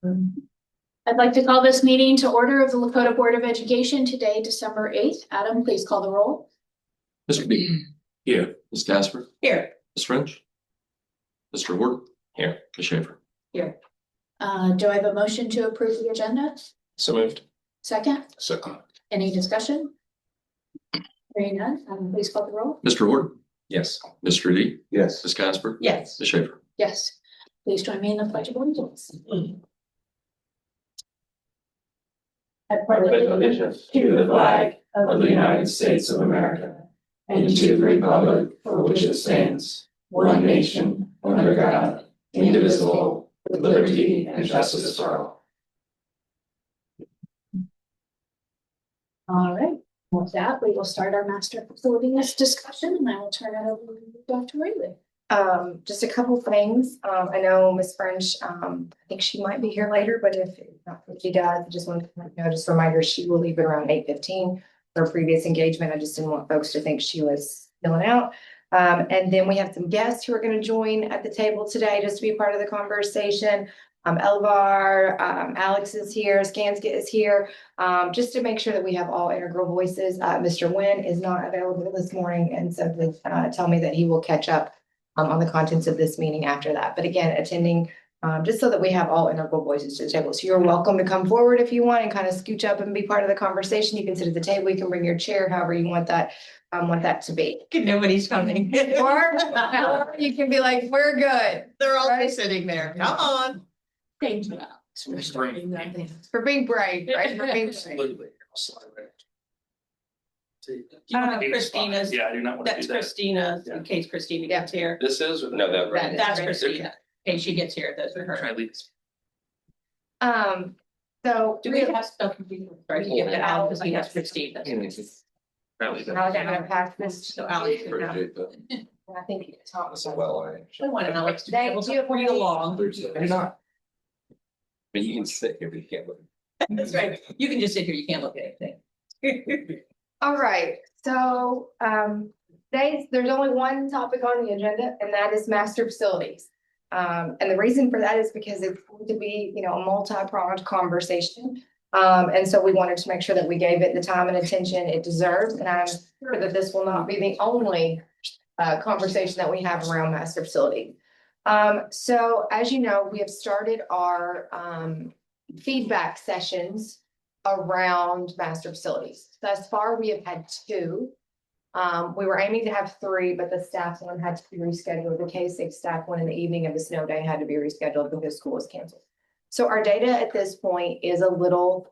I'd like to call this meeting to order of the Lakota Board of Education today, December 8th. Adam, please call the roll. Mr. B. Here. Ms. Casper. Here. Ms. French. Mr. Ward. Here. Ms. Schaefer. Here. Do I have a motion to approve the agenda? So moved. Second? Second. Any discussion? Hearing none, please call the roll. Mr. Ward. Yes. Mr. D. Yes. Ms. Casper. Yes. Ms. Schaefer. Yes. Please join me in the pledge of allegiance. I pledge allegiance to the flag of the United States of America and to the republic for which it stands, one nation, under God, indivisible, with liberty and justice for all. All right. With that, we will start our master facilities discussion, and I will turn it over to Dr. Rayleigh. Just a couple things. I know Miss French, I think she might be here later, but if not, if she does, I just want to just a reminder, she will leave at around 8:15 for a previous engagement. I just didn't want folks to think she was filling out. And then we have some guests who are going to join at the table today just to be part of the conversation. Elvar, Alex is here, Skanska is here, just to make sure that we have all integral voices. Mr. Nguyen is not available this morning and simply tell me that he will catch up on the contents of this meeting after that. But again, attending just so that we have all integral voices to the table. So you're welcome to come forward if you want and kind of scooch up and be part of the conversation. You can sit at the table, you can bring your chair, however you want that to be. Nobody's coming. Or you can be like, we're good. They're all right? Sitting there. Come on. Thank you, Alex, For being brave, right? For being brave. Absolutely. Christina's. Yeah, I do not want to do That's that. Christina, Yeah. in case Christina gets here. This is or No, that- That is That's right. Christina. In case she gets here, those are Try her. to leave. So Do we have stuff? Right, you give to Al because he has Christina. Try to leave. Alex, I'm gonna pass this. So Alex. I think Thomas. Well, I want Alex to be Thank able to you. bring along. You're not. But you can sit here, but you can't look. That's right. You can just sit here. You can't look at anything. All right, so there's only one topic on the agenda, and that is master facilities. And the reason for that is because it's going to be, a multi-pronged conversation. And so we wanted to make sure that we gave it the time and attention it deserves. And I'm sure that this will not be the only conversation that we have around master facility. So as you know, we have started our feedback sessions around master facilities. Thus far, we have had 2. We were aiming to have 3, but the staff one had to be rescheduled. The K-6 staff one in the evening of the snow day had to be rescheduled because school was canceled. So our data at this point is a little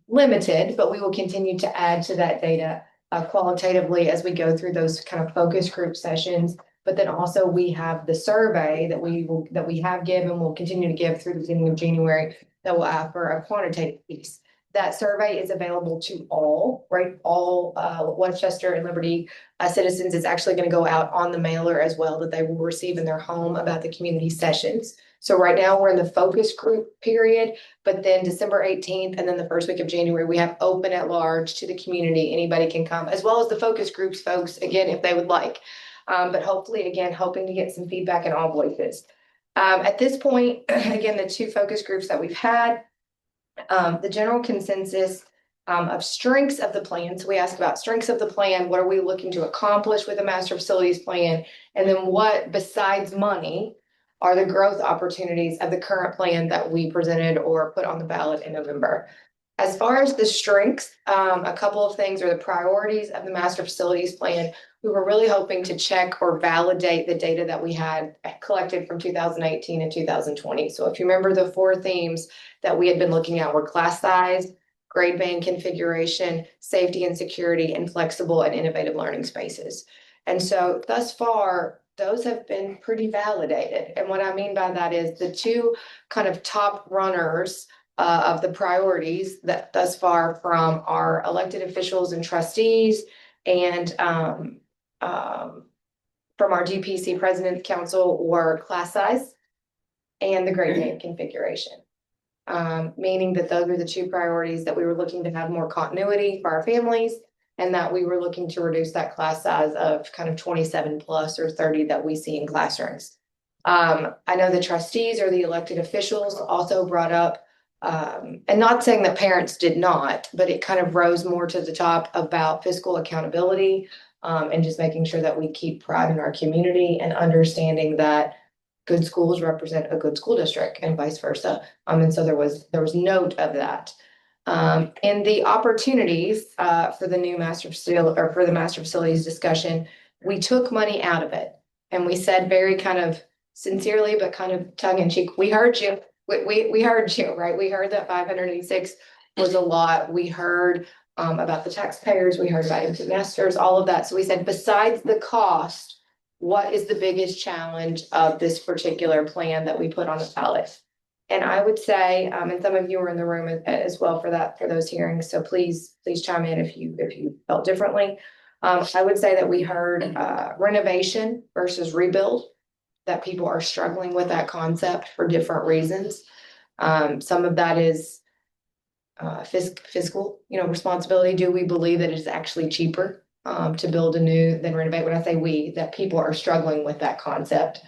limited, but we will continue to add to that data qualitatively as we go through those kind of focus group sessions. But then also we have the survey that we have given, will continue to give through the beginning of January, that will offer a quantitative piece. That survey is available to all, right? All Westchester and Liberty citizens. It's actually going to go out on the mailer as well that they will receive in their home about the community sessions. So right now we're in the focus group period, but then December 18th and then the first week of January, we have open at large to the community. Anybody can come, as well as the focus groups folks, again, if they would like. But hopefully, again, hoping to get some feedback in all voices. At this point, again, the 2 focus groups that we've had, the general consensus of strengths of the plan. So we asked about strengths of the plan. What are we looking to accomplish with the master facilities plan? And then what, besides money, are the growth opportunities of the current plan that we presented or put on the ballot in November? As far as the strengths, a couple of things are the priorities of the master facilities plan. We were really hoping to check or validate the data that we had collected from 2018 and 2020. So if you remember, the 4 themes that we had been looking at were class size, grade band configuration, safety and security, and flexible and innovative learning spaces. And so thus far, those have been pretty validated. And what I mean by that is the 2 kind of top runners of the priorities that thus far from our elected officials and trustees and from our DPC President's Council were class size and the grade band configuration. Meaning that those are the 2 priorities that we were looking to have more continuity for our families, and that we were looking to reduce that class size of kind of 27 plus or 30 that we see in classrooms. I know the trustees or the elected officials also brought up, and not saying that parents did not, but it kind of rose more to the top about fiscal accountability, and just making sure that we keep pride in our community and understanding that good schools represent a good school district and vice versa. And so there was note of that. In the opportunities, for the new master facility or for the master facilities discussion, we took money out of it. And we said very kind of sincerely, but kind of tongue in cheek, we heard you. We heard you, right? We heard that 586 was a lot. We heard about the taxpayers, we heard about empty nesters, all of that. So we said, besides the cost, what is the biggest challenge of this particular plan that we put on the ballot? And I would say, and some of you were in the room as well for those hearings, so please chime in if you felt differently. I would say that we heard renovation versus rebuild, that people are struggling with that concept for different reasons. Some of that is fiscal, responsibility. Do we believe that it's actually cheaper to build a new than renovate? When I say we, that people are struggling with that concept.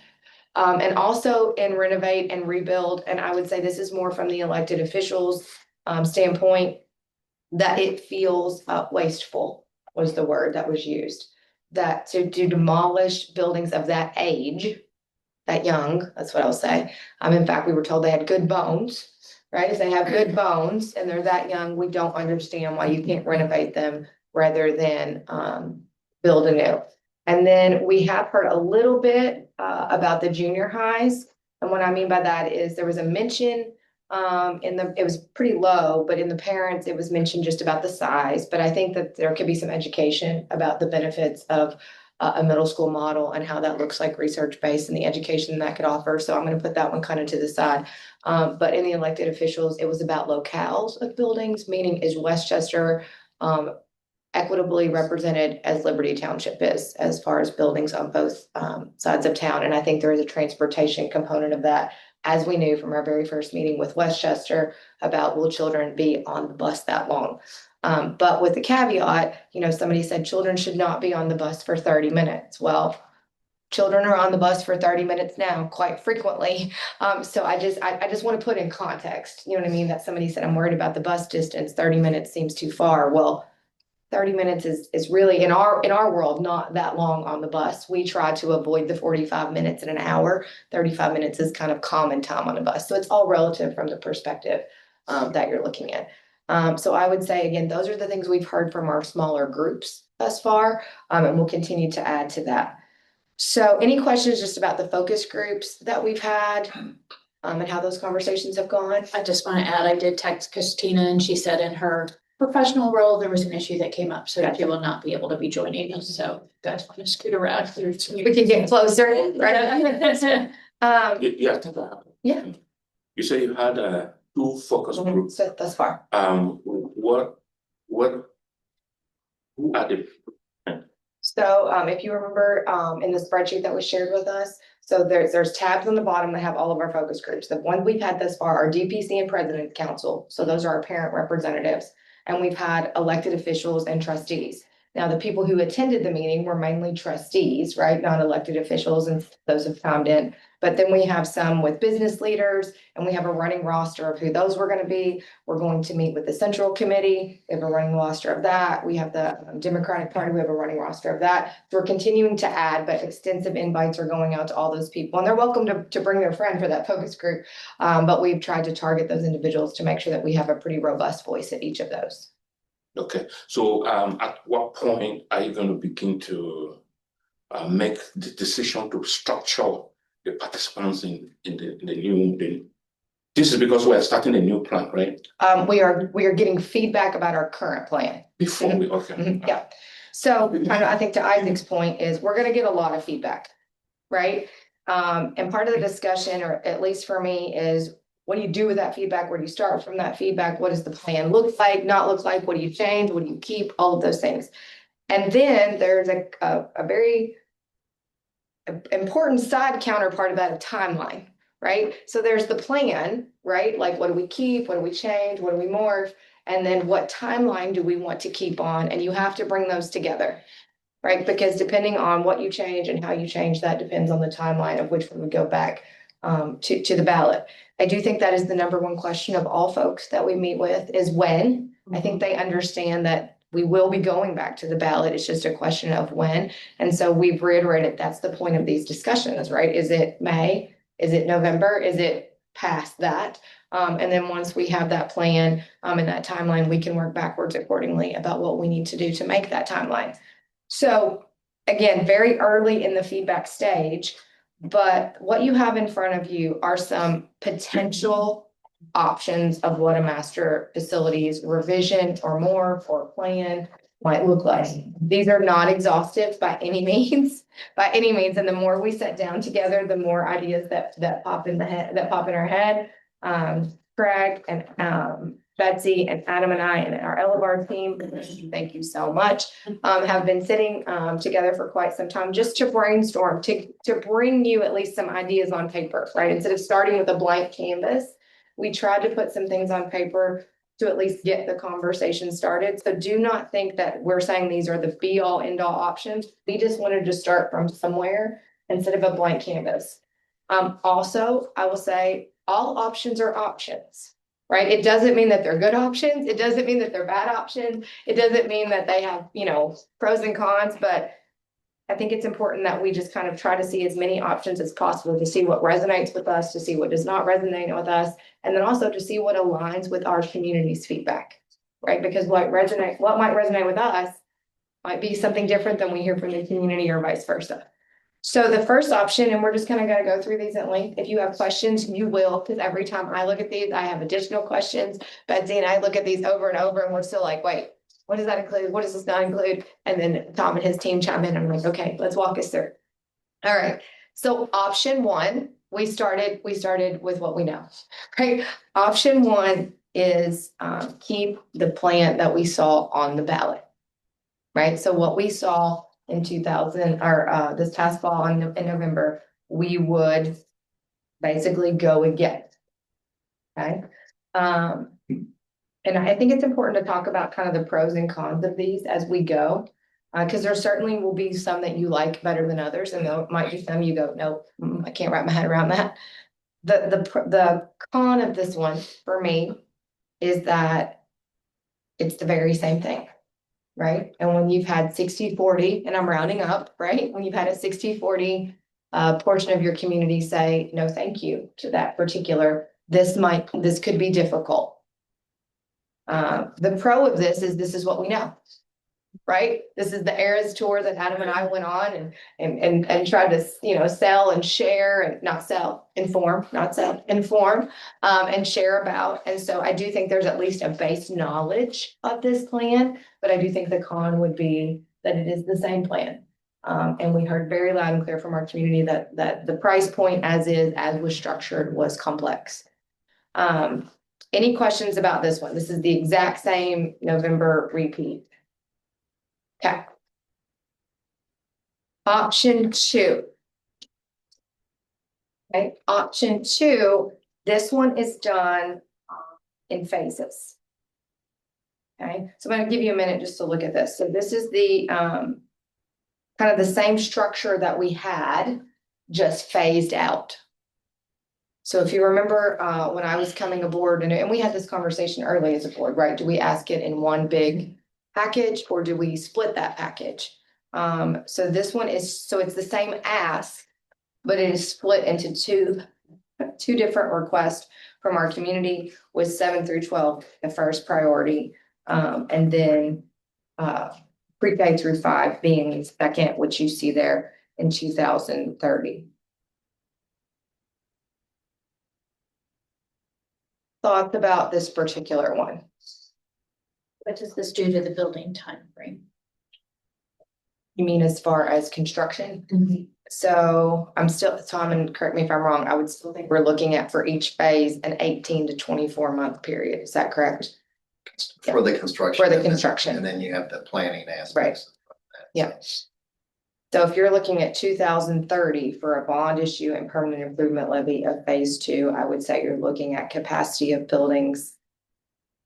And also in renovate and rebuild, and I would say this is more from the elected officials standpoint, that it feels wasteful was the word that was used. That to demolish buildings of that age, that young, that's what I'll say. In fact, we were told they had good bones, right? If they have good bones and they're that young, we don't understand why you can't renovate them rather than build anew. And then we have heard a little bit about the junior highs. And what I mean by that is there was a mention it was pretty low, but in the parents, it was mentioned just about the size. But I think that there could be some education about the benefits of a middle school model and how that looks like research-based and the education that could offer. So I'm going to put that one kind of to the side. But in the elected officials, it was about locales of buildings, meaning is Westchester equitably represented as Liberty Township is, as far as buildings on both sides of town. And I think there is a transportation component of that, as we knew from our very first meeting with Westchester about will children be on the bus that long? But with the caveat, somebody said children should not be on the bus for 30 minutes. Well, children are on the bus for 30 minutes now, quite frequently. So I just want to put in context, you know what I mean? That somebody said, I'm worried about the bus distance, 30 minutes seems too far. Well, 30 minutes is really in our world not that long on the bus. We try to avoid the 45 minutes in an hour. 35 minutes is kind of common time on a bus. So it's all relative from the perspective that you're looking at. So I would say, again, those are the things we've heard from our smaller groups thus far, and we'll continue to add to that. So any questions just about the focus groups that we've had and how those conversations have gone? I just want to add, I did text Christina and she said in her professional role, there was an issue that came up, so Gotcha. she will not be able to be joining us. So if you guys want to scoot around. We can get closer, right? Yeah. Yeah. You say you had two focus groups. So thus far. What, who are the? So if you remember in the spreadsheet that was shared with us, so there's tabs on the bottom that have all of our focus groups. The ones we've had thus far are DPC and President Council. So those are our parent representatives. And we've had elected officials and trustees. Now, the people who attended the meeting were mainly trustees, right? Not elected officials, and those have chimed in. But then we have some with business leaders, and we have a running roster of who those were going to be. We're going to meet with the Central Committee. We have a running roster of that. We have the Democratic Party. We have a running roster of that. So we're continuing to add, but extensive invites are going out to all those people. And they're welcome to bring their friend for that focus group. But we've tried to target those individuals to make sure that we have a pretty robust voice at each of those. Okay, so at what point are you going to begin to make the decision to structure the participants in the new? This is because we're starting a new plan, right? We are getting feedback about our current plan. Before we, okay. Mhm, yeah. So I think to Isaac's point is we're going to get a lot of feedback, right? And part of the discussion, or at least for me, is what do you do with that feedback? Where do you start from that feedback? What does the plan look like, not look like? What do you change? What do you keep? All of those things. And then there's a very important side counterpart of that, a timeline, right? So there's the plan, right? Like what do we keep? What do we change? What do we morph? And then what timeline do we want to keep on? And you have to bring those together, right? Because depending on what you change and how you change, that depends on the timeline of which one would go back to the ballot. I do think that is the number one question of all folks that we meet with is when. I think they understand that we will be going back to the ballot. It's just a question of when. And so we've reiterated that's the point of these discussions, right? Is it May? Is it November? Is it past that? And then once we have that plan and that timeline, we can work backwards accordingly about what we need to do to make that timeline. So again, very early in the feedback stage, but what you have in front of you are some potential options of what a master facilities revision or more or plan might look like. These are not exhaustive by any means, And the more we sit down together, the more ideas that pop in our head. Craig and Betsy and Adam and I and our Elevar team, thank you so much, have been sitting together for quite some time just to brainstorm, to bring you at least some ideas on paper, right? Instead of starting with a blank canvas, we tried to put some things on paper to at least get the conversation started. So do not think that we're saying these are the be all end all options. We just wanted to start from somewhere instead of a blank canvas. Also, I will say all options are options, right? It doesn't mean that they're good options. It doesn't mean that they're bad options. It doesn't mean that they have, pros and cons, but I think it's important that we just kind of try to see as many options as possible to see what resonates with us, to see what does not resonate with us, and then also to see what aligns with our community's feedback, right? Because what might resonate with us might be something different than we hear from the community or vice versa. So the first option, and we're just kind of going to go through these at length. If you have questions, you will, because every time I look at these, I have additional questions. Betsy and I look at these over and over, and we're still like, wait, what does that include? What does this not include? And then Tom and his team chime in, and I'm like, okay, let's walk us through. All right. So option one, we started with what we know, right? Option one is keep the plan that we saw on the ballot, right? So what we saw in 2000 or this past fall in November, we would basically go again. Okay. And I think it's important to talk about kind of the pros and cons of these as we go, because there certainly will be some that you like better than others, and there might be some you go, no, I can't wrap my head around that. The con of this one for me is that it's the very same thing. Right? And when you've had 60-40, and I'm rounding up, right? When you've had a 60-40 portion of your community say, no, thank you to that particular, this could be difficult. The pro of this is what we know, right? This is the Eras tour that Adam and I went on and tried to, sell and share and inform and share about. And so I do think there's at least a base knowledge of this plan, but I do think the con would be that it is the same plan. And we heard very loud and clear from our community that the price point as was structured was complex. Any questions about this one? This is the exact same November repeat. Okay. Option two. Okay, option two, this one is done in phases. Okay, so I'm going to give you a minute just to look at this. So this is the kind of the same structure that we had, just phased out. So if you remember when I was coming aboard, and we had this conversation early as a board, right? Do we ask it in one big package or do we split that package? So this one it's the same ask, but it is split into two different requests from our community, with 7 through 12 the first priority, and then pre-K through 5 being the second, which you see there in 2030. Thoughts about this particular one? What does this do to the building time frame? You mean as far as construction? Mm-hmm. So I'm still, Tom, and correct me if I'm wrong, I would still think we're looking at for each phase an 18 to 24 month period. Is that correct? For the construction. For the construction. And then you have the planning aspects. Right. Yeah. So if you're looking at 2030 for a bond issue and permanent improvement levy of phase 2, I would say you're looking at capacity of buildings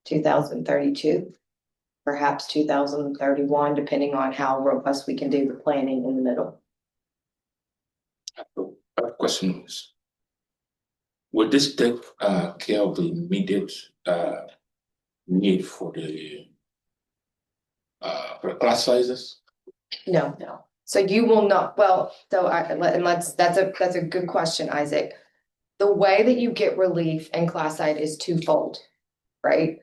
2032. perhaps 2031, depending on how robust we can do the planning in the middle. Question is, would this take care of the immediate need for the for class sizes? No, no. So you will not, well, so that's a good question, Isaac. The way that you get relief in class size is twofold, right?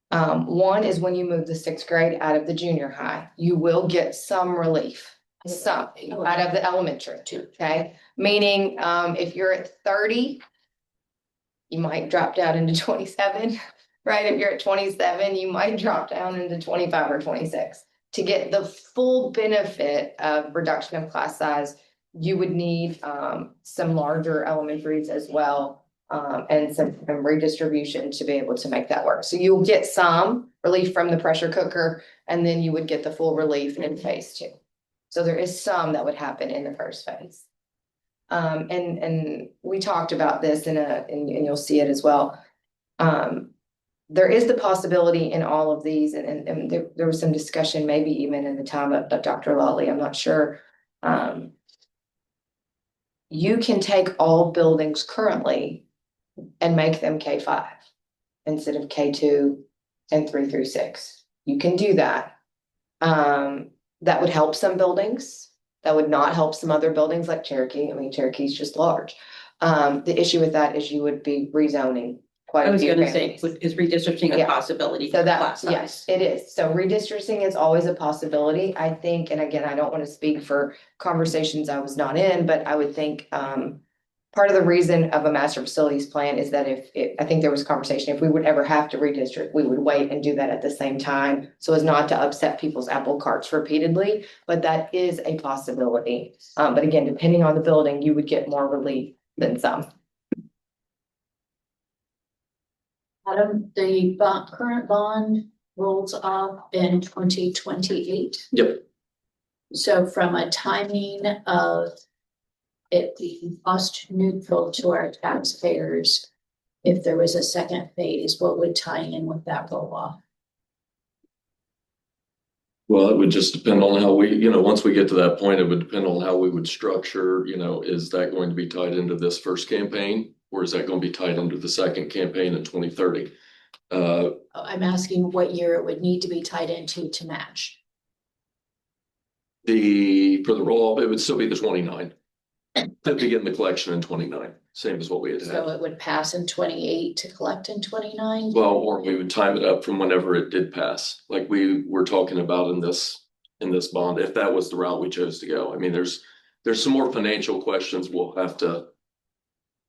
One is when you move the sixth grade out of the junior high, you will get some relief, some out of the elementary, okay? Meaning, if you're at 30, you might drop down into 27, right? If you're at 27, you might drop down into 25 or 26. To get the full benefit of reduction of class size, you would need some larger elementaries as well, and some redistribution to be able to make that work. So you'll get some relief from the pressure cooker, and then you would get the full relief in phase 2. So there is some that would happen in the first phase. And we talked about this and you'll see it as well. There is the possibility in all of these, and there was some discussion, maybe even in the time of Dr. Lawley, I'm not sure. You can take all buildings currently and make them K5 instead of K2 and 3 through 6. You can do that. That would help some buildings. That would not help some other buildings like Cherokee. I mean, Cherokee's just large. The issue with that is you would be rezoning quite I a was few gonna say, families. is redistricting a Yeah. possibility So for that, class size? yes, it is. So redistricting is always a possibility, I think, and again, I don't want to speak for conversations I was not in, but I would think, part of the reason of a master facilities plan is that I think there was conversation, if we would ever have to redistrict, we would wait and do that at the same time, so as not to upset people's apple carts repeatedly, but that is a possibility. But again, depending on the building, you would get more relief than some. Adam, the current bond rolls off in 2028. Yep. So from a timing of it being cost neutral to our taxpayers, if there was a second phase, what would tie in with that roll off? Well, it would just depend on how we, once we get to that point, it would depend on how we would structure, is that going to be tied into this first campaign? Or is that going to be tied into the second campaign in 2030? I'm asking what year it would need to be tied into to match. For the roll-off, it would still be the 29. To begin the collection in 29, same as what we had So had. it would pass in 28 to collect in 29? Well, or we would time it up from whenever it did pass, like we were talking about in this bond, if that was the route we chose to go. I mean, there's some more financial questions we'll have to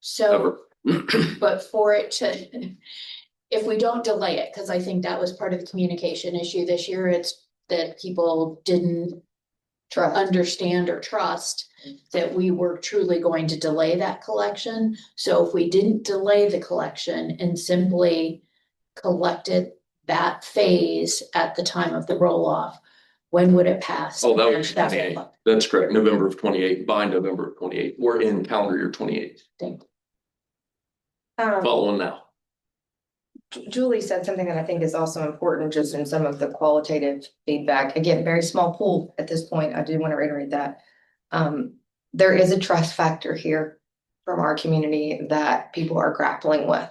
So, cover. but for it to, if we don't delay it, because I think that was part of the communication issue this year, it's that people didn't understand or trust that we were truly going to delay that collection. So if we didn't delay the collection and simply collected that phase at the time of the roll off, when would it pass? Oh, that was That's 28. what- That's correct. November of 28, by November of 28. We're in calendar year 28. Following now. Julie said something that I think is also important, just in some of the qualitative feedback. Again, very small pool at this point. I do want to reiterate that. There is a trust factor here from our community that people are grappling with.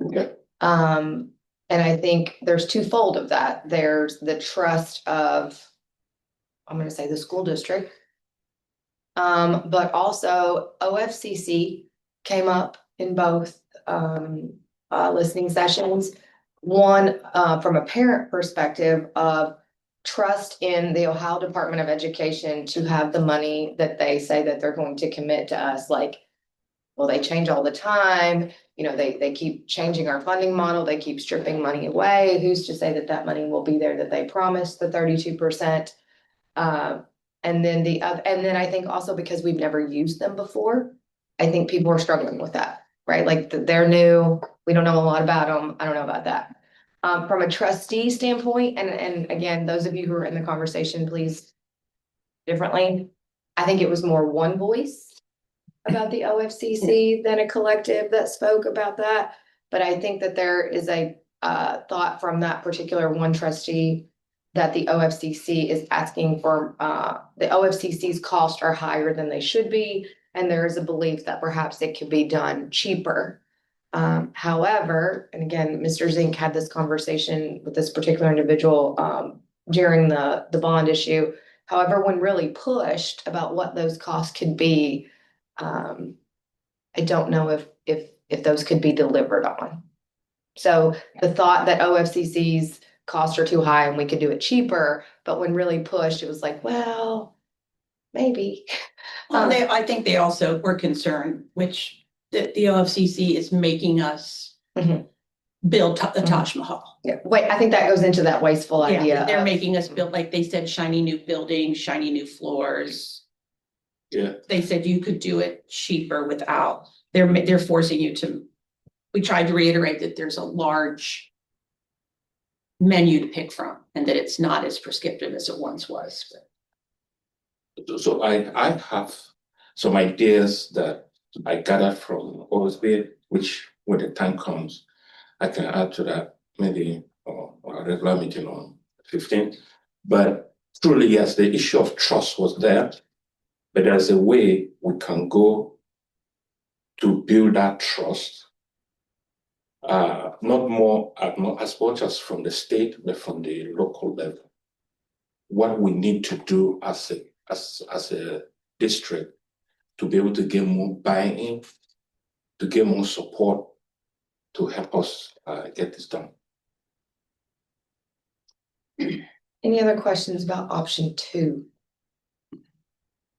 Okay. And I think there's twofold of that. There's the trust of, I'm going to say, the school district. But also OFCC came up in both listening sessions. One, from a parent perspective of trust in the Ohio Department of Education to have the money that they say that they're going to commit to us. Like, well, they change all the time. They keep changing our funding model. They keep stripping money away. Who's to say that that money will be there that they promised, the 32%? And then I think also because we've never used them before, I think people are struggling with that, right? Like they're new. We don't know a lot about them. I don't know about that. From a trustee standpoint, and again, those of you who are in the conversation, please differently. I think it was more one voice about the OFCC than a collective that spoke about that. But I think that there is a thought from that particular one trustee that the OFCC is asking for, the OFCC's costs are higher than they should be. And there is a belief that perhaps it could be done cheaper. However, and again, Mr. Zink had this conversation with this particular individual during the bond issue. However, when really pushed about what those costs could be, I don't know if those could be delivered on. So the thought that OFCC's costs are too high and we could do it cheaper, but when really pushed, it was like, well, maybe. Well, I think they also were concerned, which the OFCC is making us build the Taj Mahal. Yeah, wait, I think that goes into that wasteful Yeah, idea. they're of- making us build, like they said, shiny new buildings, shiny new floors. Yeah. They said you could do it cheaper without, they're forcing you to, we tried to reiterate that there's a large menu to pick from and that it's not as prescriptive as it once was. So I have some ideas that I gathered from OSB, which when the time comes, I can add to that maybe a regular meeting on 15th. But truly, yes, the issue of trust was there, but there's a way we can go to build that trust. Not as much as from the state, but from the local level. What we need to do as a district to be able to get more buy-in, to get more support, to help us get this done. Any other questions about option 2?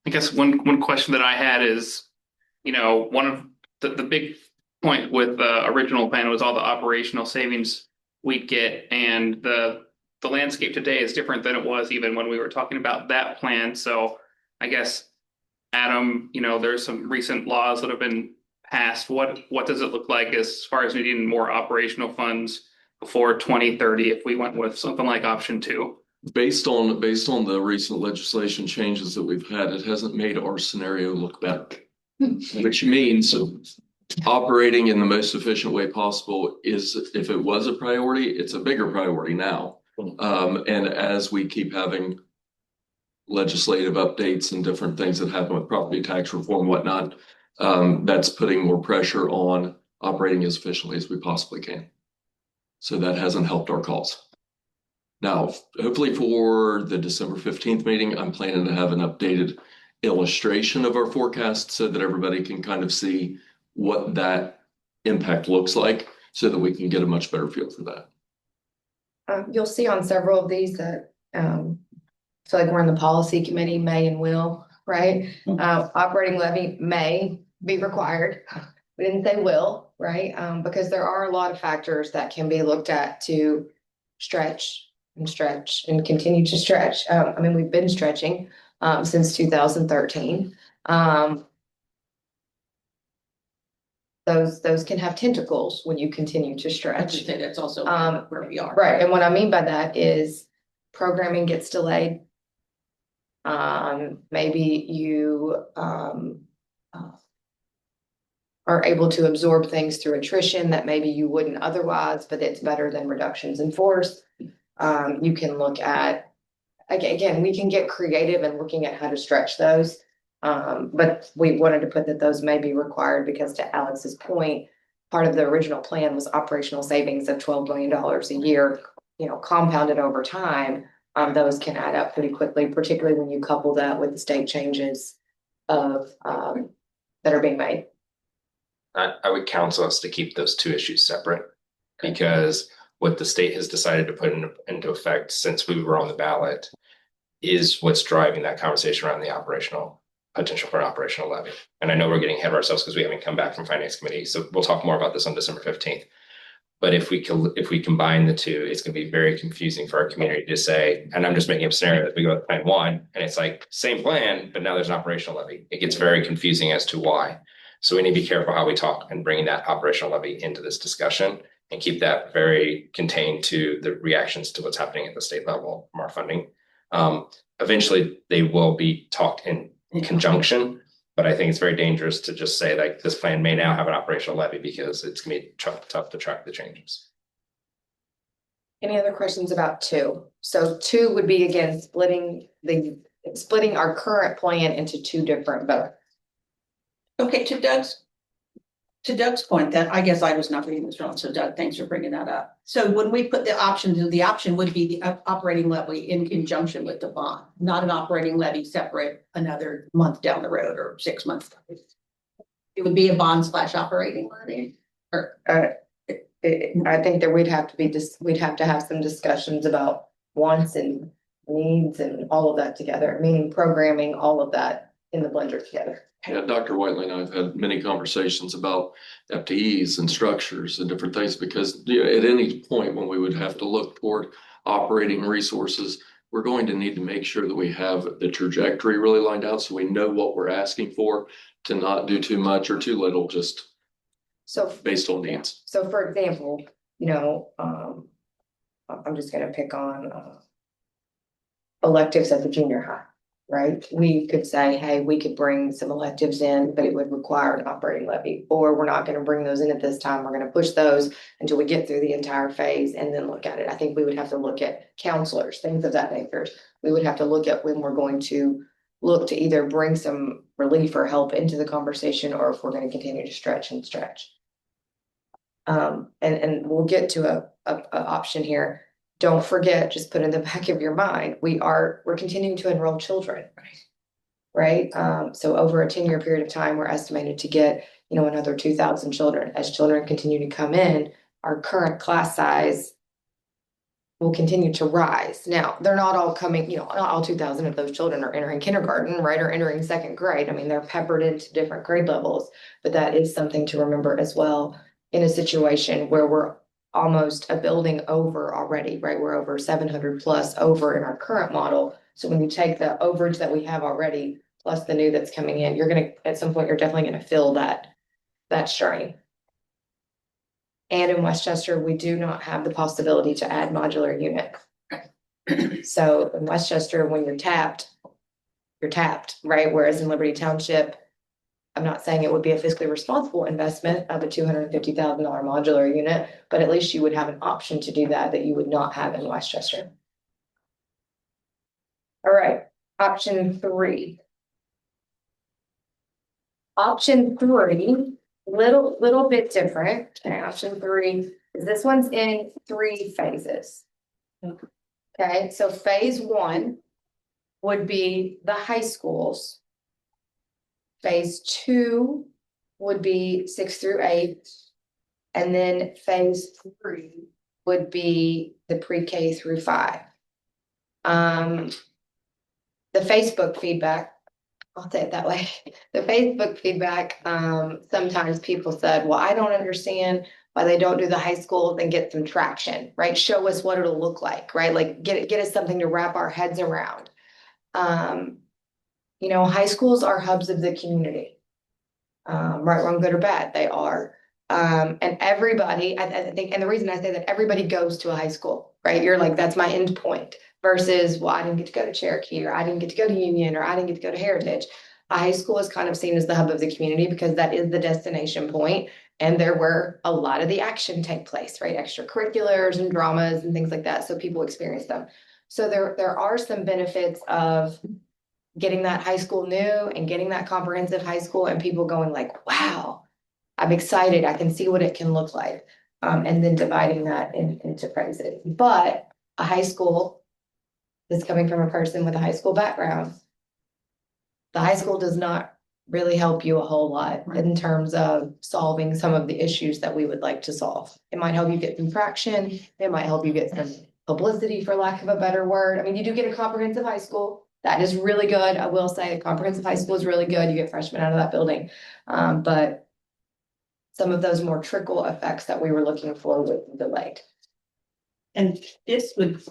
I guess one question that I had is, one of the big point with the original plan was all the operational savings we'd get, and the landscape today is different than it was even when we were talking about that plan. So I guess, Adam, there's some recent laws that have been passed. What does it look like as far as needing more operational funds before 2030 if we went with something like option 2? Based on the recent legislation changes that we've had, it hasn't made our scenario look better. Which means operating in the most efficient way possible is, if it was a priority, it's a bigger priority now. And as we keep having legislative updates and different things that happen with property tax reform and whatnot, that's putting more pressure on operating as efficiently as we possibly can. So that hasn't helped our cause. Now, hopefully for the December 15th meeting, I'm planning to have an updated illustration of our forecast so that everybody can kind of see what that impact looks like so that we can get a much better feel for that. You'll see on several of these that feel like we're in the policy committee, may and will, right? Operating levy may be required. We didn't say will, right? Because there are a lot of factors that can be looked at to stretch and continue to stretch. We've been stretching since 2013. Those can have tentacles when you continue to I stretch. should say that's also where we are. Right, and what I mean by that is programming gets delayed. Maybe you are able to absorb things through attrition that maybe you wouldn't otherwise, but it's better than reductions in force. You can look at, again, we can get creative in looking at how to stretch those. But we wanted to put that those may be required because, to Alex's point, part of the original plan was operational savings of $12 billion a year, compounded over time. Those can add up pretty quickly, particularly when you couple that with the state changes of that are being made. I would counsel us to keep those two issues separate, because what the state has decided to put into effect since we were on the ballot is what's driving that conversation around the potential for an operational levy. And I know we're getting ahead of ourselves because we haven't come back from finance committee. So we'll talk more about this on December 15th. But if we combine the two, it's going to be very confusing for our community to say, and I'm just making up scenarios, we go with plan 1 and it's like same plan, but now there's an operational levy. It gets very confusing as to why. So we need to be careful how we talk and bringing that operational levy into this discussion and keep that very contained to the reactions to what's happening at the state level from our funding. Eventually they will be talked in conjunction, but I think it's very dangerous to just say like this plan may now have an operational levy because it's going to be tough to track the changes. Any other questions about two? So two would be again, splitting our current plan into two different votes. Okay, to Doug's point, that I guess I was not reading this wrong, so Doug, thanks for bringing that up. So when we put the options, the option would be the operating levy in conjunction with the bond, not an operating levy separate another month down the road or 6 months. It would be a bond / operating levy, or I think that we'd have to have some discussions about wants and needs and all of that together, meaning programming all of that in the blender together. Yeah, Dr. Whiteley and I have had many conversations about FTEs and structures and different things because at any point when we would have to look toward operating resources, we're going to need to make sure that we have the trajectory really lined out so we know what we're asking for, to not do too much or too little, just So based on needs. So for example, I'm just gonna pick on electives at the junior high, right? We could say, hey, we could bring some electives in, but it would require an operating levy, or we're not gonna bring those in at this time. We're gonna push those until we get through the entire phase and then look at it. I think we would have to look at counselors, things of that nature. We would have to look at when we're going to look to either bring some relief or help into the conversation, or if we're gonna continue to stretch and stretch. And we'll get to a option here. Don't forget, just put in the back of your mind, we're continuing to enroll children. Right? So over a 10-year period of time, we're estimated to get, another 2,000 children. As children continue to come in, our current class size will continue to rise. Now, they're not all coming, not all 2,000 of those children are entering kindergarten, right? Or entering second grade. I mean, they're peppered into different grade levels, but that is something to remember as well in a situation where we're almost a building over already, right? We're over 700 plus over in our current model. So when you take the overage that we have already, plus the new that's coming in, at some point, you're definitely gonna feel that strain. And in Westchester, we do not have the possibility to add modular unit. So in Westchester, when you're tapped, right? Whereas in Liberty Township, I'm not saying it would be a fiscally responsible investment of a $250,000 modular unit, but at least you would have an option to do that you would not have in Westchester. All right, option 3. Option 3, little bit different. Okay, option 3 is this one's in 3 phases. Okay, so phase 1 would be the high schools. Phase 2 would be 6 through 8. And then phase 3 would be the pre-K through 5. The Facebook feedback, I'll say it that way. The Facebook feedback, sometimes people said, well, I don't understand why they don't do the high school and get some traction, right? Show us what it'll look like, right? Like get us something to wrap our heads around. High schools are hubs of the community. Right, wrong, good or bad, they are. And everybody, I think, and the reason I say that everybody goes to a high school, right? You're like, that's my end point versus, well, I didn't get to go to Cherokee, or I didn't get to go to Union, or I didn't get to go to Heritage. A high school is kind of seen as the hub of the community because that is the destination point, and there where a lot of the action take place, right? Extracurriculars and dramas and things like that. So people experience them. So there are some benefits of getting that high school new and getting that comprehensive high school and people going like, wow, I'm excited. I can see what it can look like. And then dividing that into phases. But a high school that's coming from a person with a high school background, the high school does not really help you a whole lot in terms of solving some of the issues that we would like to solve. It might help you get some traction. It might help you get some publicity, for lack of a better word. I mean, you do get a comprehensive high school. That is really good. I will say a comprehensive high school is really good. You get freshmen out of that building. But some of those more trickle effects that we were looking for would be delayed. And this would,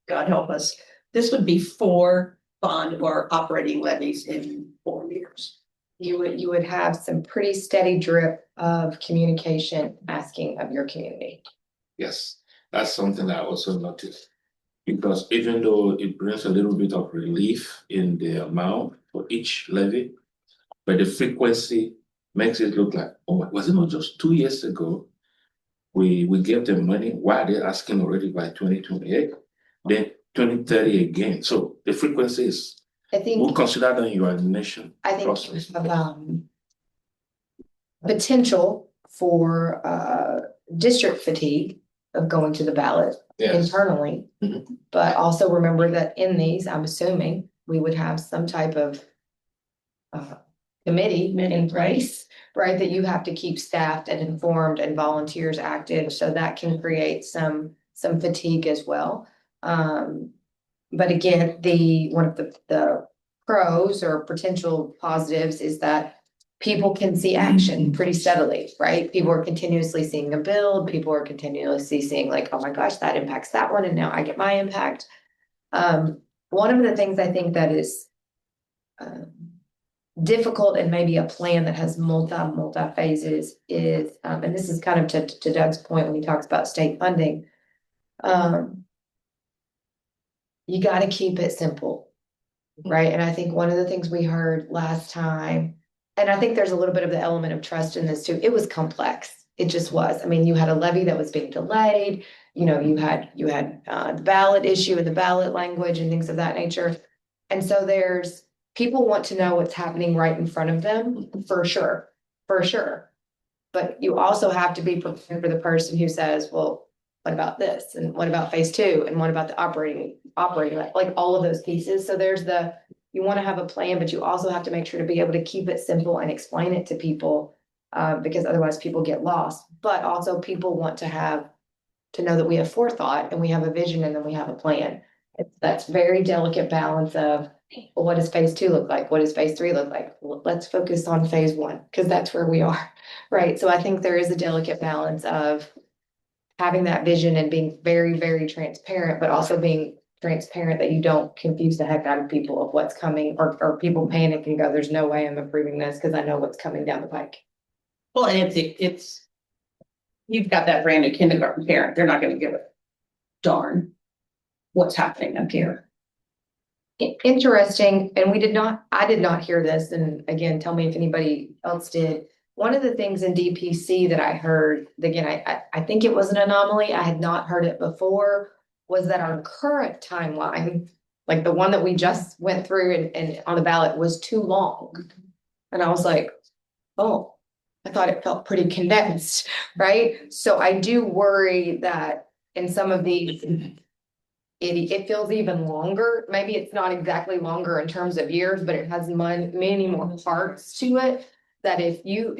God help us, this would be 4 bond or operating levies in 4 years. You would have some pretty steady drip of communication asking of your community. Yes, that's something I also noticed. Because even though it brings a little bit of relief in the amount for each levy, but the frequency makes it look like, oh, was it not just 2 years ago we give them money, why they're asking already by 2028, then 2030 again. So the frequency is, I we'll think, consider that in your admission I think process. of, potential for, district fatigue of going to the ballot Yes. internally. Mhm. But also remember that in these, I'm assuming we would have some type of committee in place, right? That you have to keep staffed and informed and volunteers active, so that can create some fatigue as well. But again, one of the pros or potential positives is that people can see action pretty steadily, right? People are continuously seeing a build, people are continuously seeing like, oh my gosh, that impacts that one, and now I get my impact. One of the things I think that is difficult and maybe a plan that has multi phases is, and this is kind of to Doug's point when he talks about state funding. You got to keep it simple, right? And I think one of the things we heard last time, and I think there's a little bit of the element of trust in this too. It was complex. It just was. I mean, you had a levy that was being delayed. You know, you had the ballot issue and the ballot language and things of that nature. And so people want to know what's happening right in front of them, for sure, for sure. But you also have to be prepared for the person who says, well, what about this? And what about phase two? And what about the operating, like all of those pieces? So you want to have a plan, but you also have to make sure to be able to keep it simple and explain it to people, because otherwise people get lost. But also people want to know that we have forethought and we have a vision and then we have a plan. That's very delicate balance of, well, what does phase two look like? What does phase three look like? Well, let's focus on phase one because that's where we are, right? So I think there is a delicate balance of having that vision and being very, very transparent, but also being transparent that you don't confuse the heck out of people of what's coming, or people panic and go, there's no way I'm approving this because I know what's coming down the pike. Well, and it's, you've got that brand new kindergarten parent, they're not gonna give a darn what's happening up here. Interesting, and I did not hear this, and again, tell me if anybody else did. One of the things in DPC that I heard, again, I think it was an anomaly, I had not heard it before, was that our current timeline, like the one that we just went through and on the ballot, was too long. And I was like, oh, I thought it felt pretty condensed, right? So I do worry that in some of these, it feels even longer. Maybe it's not exactly longer in terms of years, but it has many more parts to it. That if you,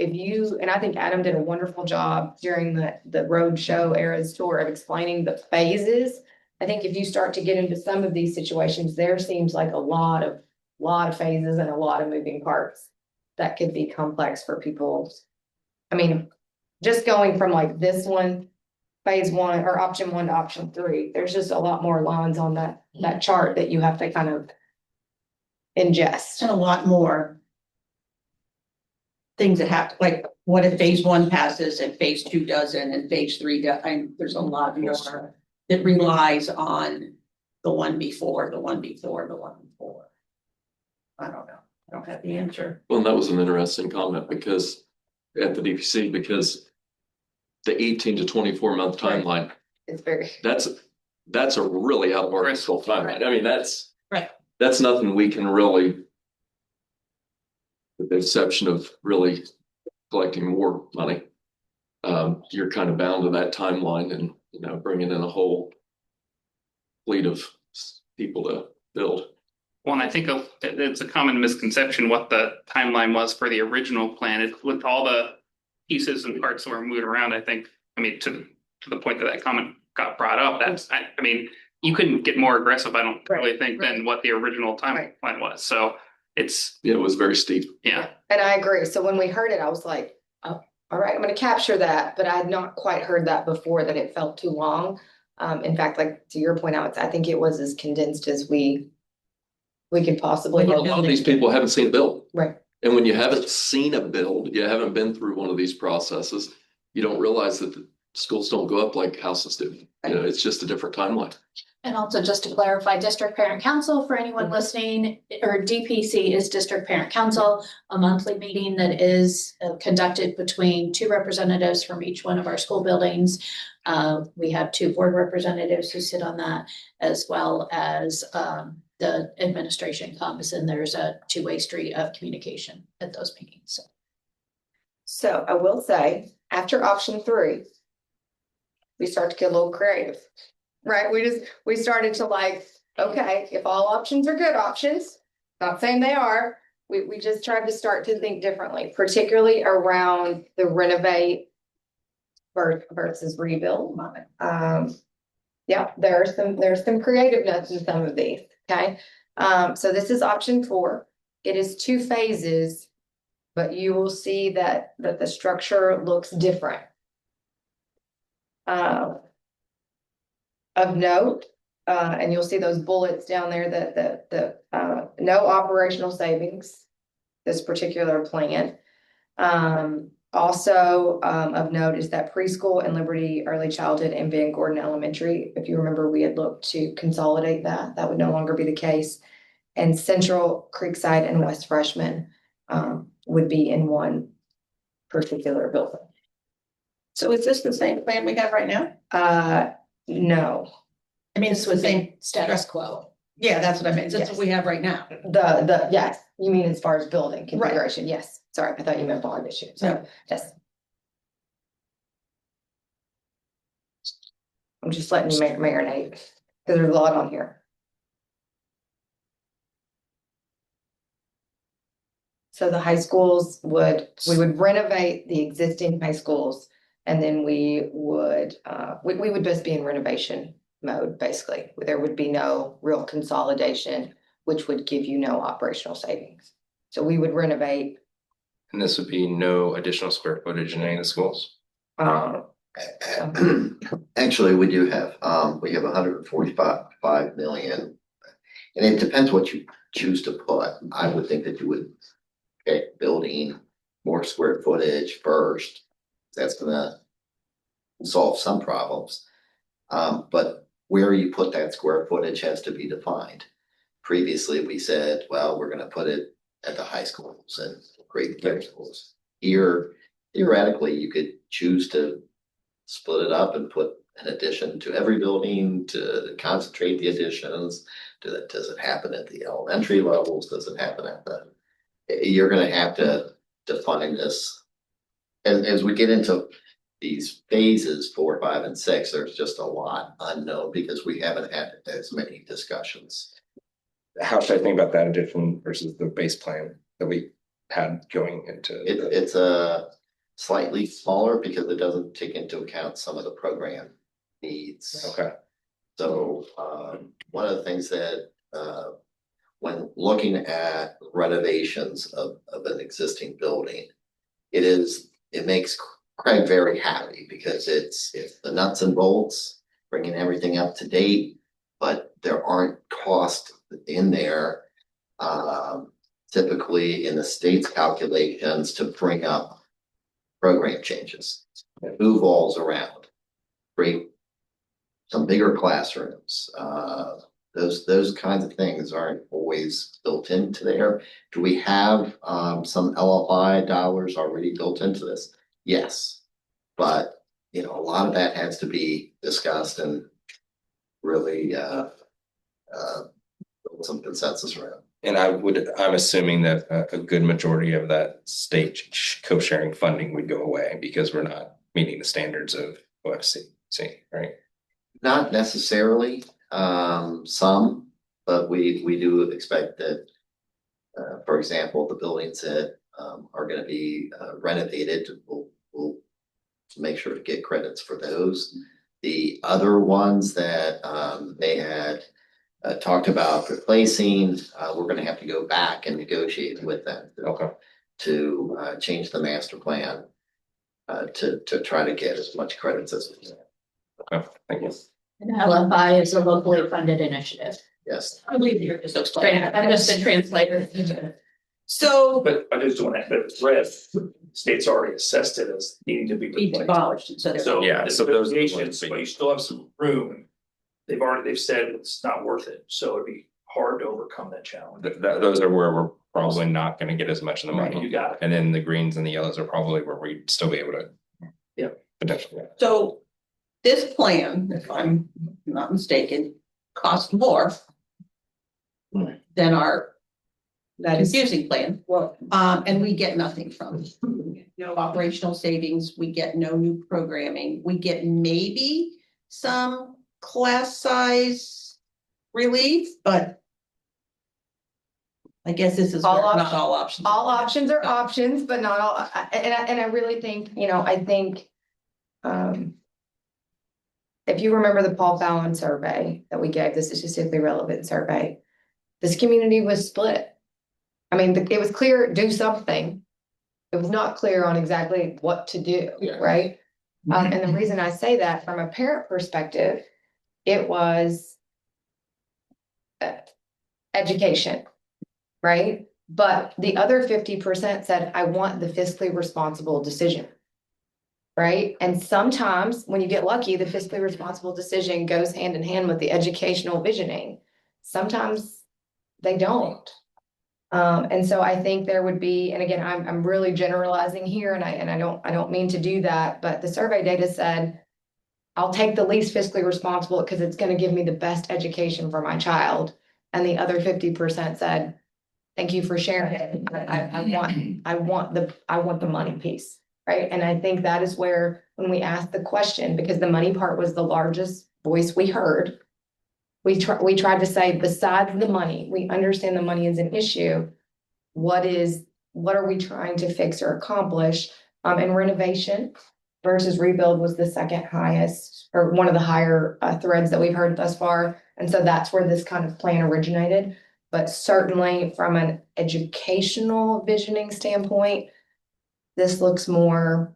and I think Adam did a wonderful job during the road show Era's tour of explaining the phases. I think if you start to get into some of these situations, there seems like a lot of phases and a lot of moving parts that could be complex for people. I mean, just going from like this one, phase one or option one to option three, there's just a lot more lines on that chart that you have to kind of ingest. And a lot more things that have to, like, what if phase one passes and phase two doesn't and phase three does, there's a lot more that relies on the one before, the one before, the one before. I don't know. I don't have the answer. Well, that was an interesting comment because at the DPC, because the 18 to 24 month timeline, It's very. That's a really out of our control timeline. I mean, that's Right. That's nothing we can really, with the exception of really collecting more money. You're kind of bound to that timeline and, bringing in a whole fleet of people to build. Well, and I think it's a common misconception what the timeline was for the original plan. With all the pieces and parts that were moved around, I think, to the point that comment got brought up, I mean, you couldn't get more aggressive, I don't really think, than what the original timeline was. So it was very steep. Yeah. And I agree. So when we heard it, I was like, oh, all right, I'm going to capture that. But I had not quite heard that before, that it felt too long. In fact, like to your point, Alex, I think it was as condensed as we could possibly. Well, a lot of these people haven't seen a build. Right. And when you haven't seen a build, you haven't been through one of these processes, you don't realize that schools don't go up like houses do. You know, it's just a different timeline. And also just to clarify, District Parent Council for anyone listening, or DPC is District Parent Council, a monthly meeting that is conducted between two representatives from each one of our school buildings. We have two board representatives who sit on that, as well as the administration comes, and there's a two-way street of communication at those meetings. So I will say, after option 3, we start to get a little creative, right? We started to like, okay, if all options are good options, not saying they are, we just tried to start to think differently, particularly around the renovate versus rebuild. Yeah, there's some creativeness in some of these, okay? So this is option 4. It is 2 phases, but you will see that the structure looks different. Of note, and you'll see those bullets down there that no operational savings, this particular plan. Also, of note is that preschool and Liberty Early Childhood and Van Gordon Elementary, if you remember, we had looked to consolidate that would no longer be the case. And Central, Creekside, and West Freshman would be in one particular building. So is this the same plan we have right now? No, I mean, it's the same, Status quo. yeah, that's what I mean. That's what we have right now. yes, you mean as far as building configuration, yes, sorry, I thought you meant bond issue, so, No. yes. I'm just letting you marinate, because there's a lot on here. So the high schools we would renovate the existing high schools, and then we would just be in renovation mode, basically. There would be no real consolidation, which would give you no operational savings. So we would renovate. And this would be no additional square footage in any of the schools? Actually, we do have, we have 145 million. And it depends what you choose to put. I would think that you would pick building more square footage first. That's gonna solve some problems. But where you put that square footage has to be defined. Previously, we said, well, we're gonna put it at the high schools and grade care schools. Here, theoretically, you could choose to split it up and put an addition to every building to concentrate the additions. Does it happen at the elementary levels? Does it happen at you're gonna have to define this. As we get into these phases 4, 5, and 6, there's just a lot unknown because we haven't had as many discussions. How should I think about that addition versus the base plan that we had going into? It's a slightly smaller because it doesn't take into account some of the program needs. Okay. So one of the things that when looking at renovations of an existing building, it makes Craig very happy because it's the nuts and bolts, bringing everything up to date, but there aren't costs in there typically in the state's calculations to bring up program changes, move walls around, create some bigger classrooms. Those kinds of things aren't always built into there. Do we have some LFI dollars already built into this? Yes, but a lot of that has to be discussed and really build some consensus around. And I'm assuming that a good majority of that state co-sharing funding would go away because we're not meeting the standards of OFC, right? Not necessarily, some, but we do expect that, for example, the buildings that are going to be renovated, we'll make sure to get credits for those. The other ones that they had talked about replacing, we're going to have to go back and negotiate with them. Okay. To change the master plan to try to get as much credits as we can. Okay, thank you. And LFI is a locally funded initiative. Yes. I believe you're just explaining. I'm just a translator. So. But I just want to add, but Red, state's already assessed it as needing to be Be replaced. demolished, so they're. So Yeah, the so those are the negotiations, ones that- but you still have some room. They've said it's not worth it, so it'd be hard to overcome that challenge. Those are where we're probably not gonna get as much of the You money. got it. And then the greens and the yellows are probably where we'd still be able to. Yeah. Potentially. So this plan, if I'm not mistaken, costs more than our confusing plan. Well, And we get nothing from it. No operational savings, we get no new programming, we get maybe some class size relief, but I guess this is All where not options- all options. all options are options, but not all, and I really think, I think, if you remember the Paul Fallon survey that we gave, the statistically relevant survey, this community was split. I mean, it was clear, do something. It was not clear on exactly what to do, Yeah. right? And the reason I say that from a parent perspective, it was education, right? But the other 50% said, I want the fiscally responsible decision. Right? And sometimes when you get lucky, the fiscally responsible decision goes hand in hand with the educational visioning. Sometimes they don't. And so I think there would be, and again, I'm really generalizing here, and I don't mean to do that, but the survey data said, I'll take the least fiscally responsible because it's going to give me the best education for my child. And the other 50% said, thank you for sharing it. But I want the money piece, right? And I think that is where, when we asked the question, because the money part was the largest voice we heard, we tried to say, besides the money, we understand the money is an issue. What are we trying to fix or accomplish? And renovation versus rebuild was the second highest, or one of the higher threads that we've heard thus far. And so that's where this kind of plan originated. But certainly from an educational visioning standpoint, this looks more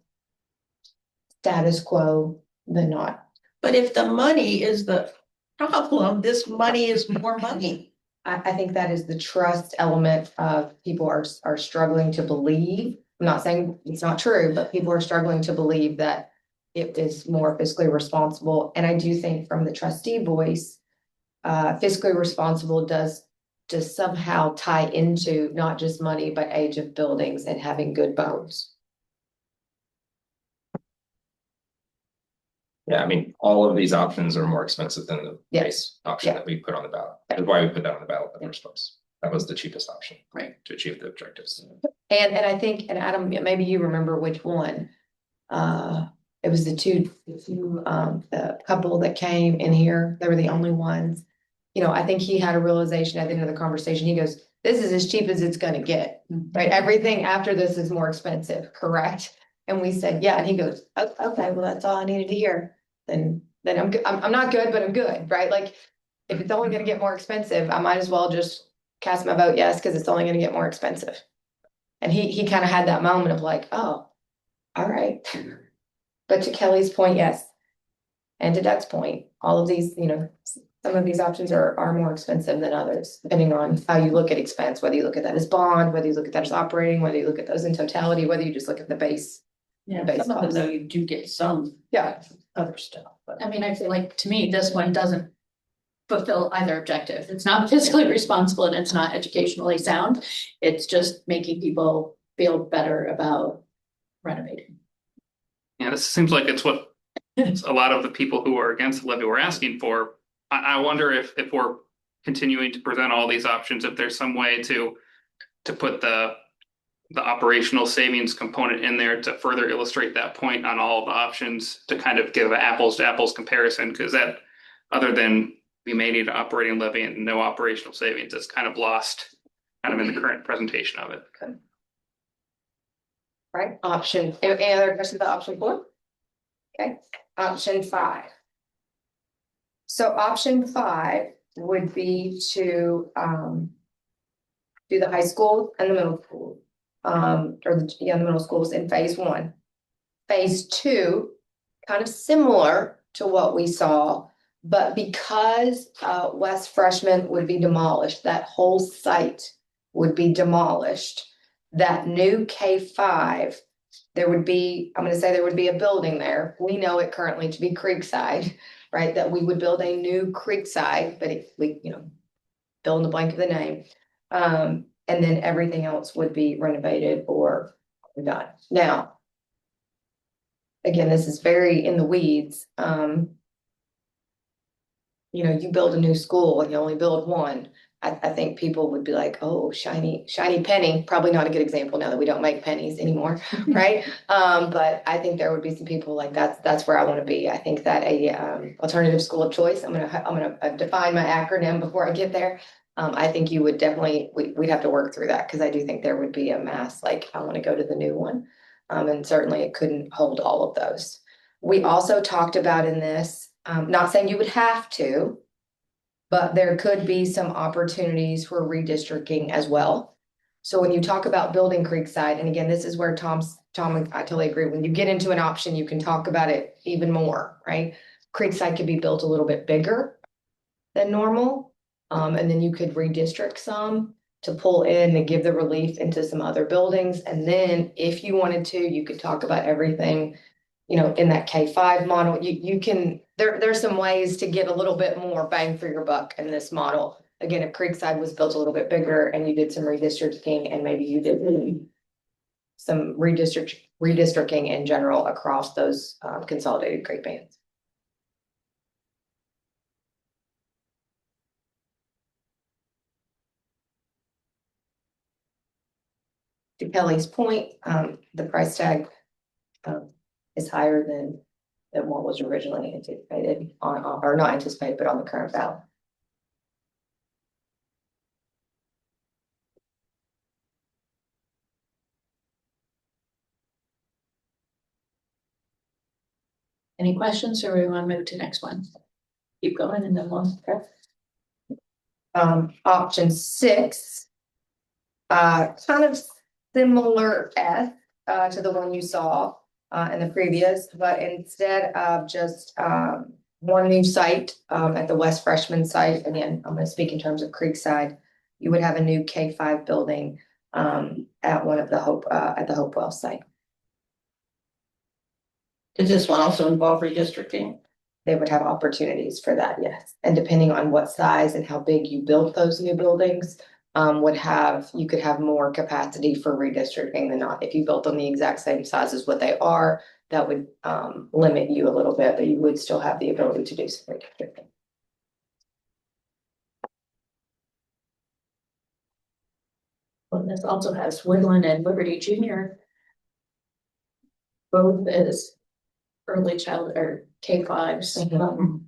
status quo than not. But if the money is the problem, this money is more money. I think that is the trust element of people are struggling to believe. I'm not saying it's not true, but people are struggling to believe that it is more fiscally responsible. And I do think from the trustee voice, fiscally responsible does somehow tie into not just money, but age of buildings and having good bones. Yeah, I mean, all of these options are more expensive than the Yes. base option Yeah. that we put on the ballot. That's why we put that on the ballot in the first place. That was the cheapest option. Right. To achieve the objectives. And I think, and Adam, maybe you remember which one. It was the couple that came in here. They were the only ones. I think he had a realization at the end of the conversation. He goes, this is as cheap as it's gonna get, right? Everything after this is more expensive, correct? And we said, yeah, and he goes, okay, well, that's all I needed to hear. Then I'm good. I'm not good, but I'm good, right? Like, if it's only gonna get more expensive, I might as well just cast my vote yes, because it's only gonna get more expensive. And he kind of had that moment of like, oh, all right. But to Kelly's point, yes. And to Doug's point, all of these, some of these options are more expensive than others, depending on how you look at expense, whether you look at that as bond, whether you look at that as operating, whether you look at those in totality, whether you just look at the base. Yeah, Base some of them cost. though, you do get some Yeah. other stuff, but. I mean, I feel like, to me, this one doesn't fulfill either objective. It's not fiscally responsible and it's not educationally sound. It's just making people feel better about renovating. Yeah, this seems like it's what a lot of the people who are against the levy were asking for. I wonder if we're continuing to present all these options, if there's some way to put the operational savings component in there to further illustrate that point on all of the options, to kind of give an apples to apples comparison, because that, other than we may need an operating levy and no operational savings, it's kind of lost kind of in the current presentation of it. Right, any other questions about option 4? Okay, option 5. So option 5 would be to do the high school and the middle school. The middle schools in phase 1. Phase 2, kind of similar to what we saw, but because West Freshman would be demolished, that whole site would be demolished. That new K5 There would be, I'm gonna say there would be a building there. We know it currently to be Creekside, right? That we would build a new Creekside, but if we, fill in the blank of the name. And then everything else would be renovated or done. Now, again, this is very in the weeds. You build a new school and you only build one. I think people would be like, oh, shiny penny, probably not a good example now that we don't make pennies anymore, right? But I think there would be some people like that's where I want to be. I think that a alternative school of choice, I'm gonna define my acronym before I get there. I think you would definitely, we'd have to work through that because I do think there would be a mass, like, I want to go to the new one. And certainly it couldn't hold all of those. We also talked about in this, not saying you would have to, but there could be some opportunities for redistricting as well. So when you talk about building Creekside, and again, this is where Tom, I totally agree. When you get into an option, you can talk about it even more, right? Creekside could be built a little bit bigger than normal. And then you could redistrict some to pull in and give the relief into some other buildings. And then if you wanted to, you could talk about everything, in that K5 model. You can, there's some ways to get a little bit more bang for your buck in this model. Again, if Creekside was built a little bit bigger and you did some redistricting and maybe you did some redistricting in general across those consolidated grade bands. To Kelly's point, the price tag is higher than what was originally anticipated or not anticipated, but on the current ballot. Any questions, or we want to move to next one? Keep going and then we'll. Option 6, kind of similar to the one you saw in the previous, but instead of just one new site at the West Freshman site, again, I'm going to speak in terms of Creekside, you would have a new K5 building at one of the at the Hopewell site. Does this one also involve redistricting? They would have opportunities for that, yes. And depending on what size and how big you built those new buildings, you could have more capacity for redistricting than not. If you built them the exact same size as what they are, that would limit you a little bit, but you would still have the ability to do some redistricting. Well, this also has Woodland and Liberty Junior. Both as early child or K5s,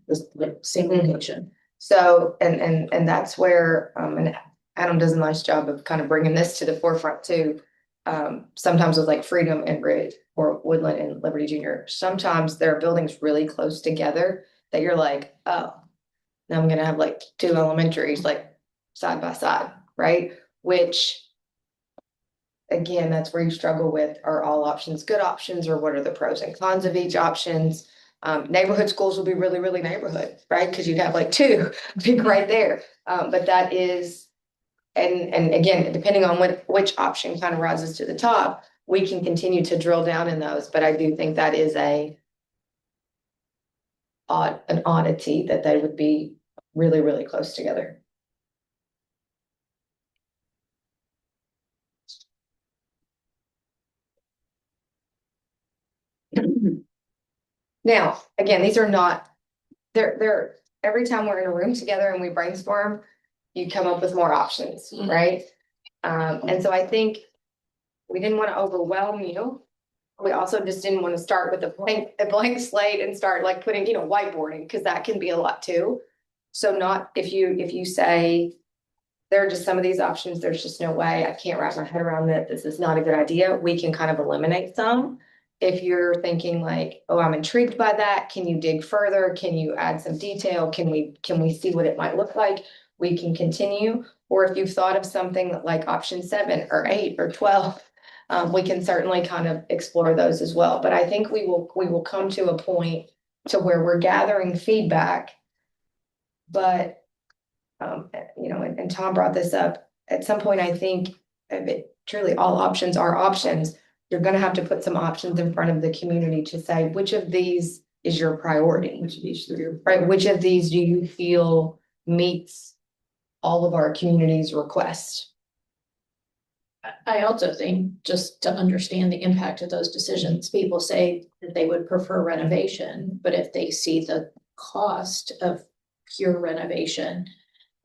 the same location. So, and that's where, and Adam does a nice job of kind of bringing this to the forefront too. Sometimes with like Freedom and Ridge or Woodland and Liberty Junior, sometimes there are buildings really close together that you're like, oh, now I'm gonna have like 2 elementaries like side by side, right? Which, again, that's where you struggle with, are all options good options, or what are the pros and cons of each options? Neighborhood schools will be really, really neighborhood, right? Because you'd have like 2 big right there. But that is, and again, depending on which option kind of rises to the top, we can continue to drill down in those. But I do think that is an oddity that they would be really, really close together. Now, again, these are not, they're every time we're in a room together and we brainstorm, you come up with more options, right? And so I think we didn't want to overwhelm you. We also just didn't want to start with a blank slate and start like putting, whiteboarding, because that can be a lot too. So not if you say there are just some of these options, there's just no way, I can't wrap my head around that, this is not a good idea, we can kind of eliminate some. If you're thinking like, oh, I'm intrigued by that, can you dig further? Can you add some detail? Can we see what it might look like? We can continue. Or if you've thought of something like option 7 or 8 or 12, we can certainly kind of explore those as well. But I think we will come to a point to where we're gathering feedback. But and Tom brought this up, at some point, I think truly all options are options. you're gonna have to put some options in front of the community to say, which of these is your priority? Which of these three are- Right, which of these do you feel meets all of our community's requests? I also think, just to understand the impact of those decisions, people say that they would prefer renovation, but if they see the cost of pure renovation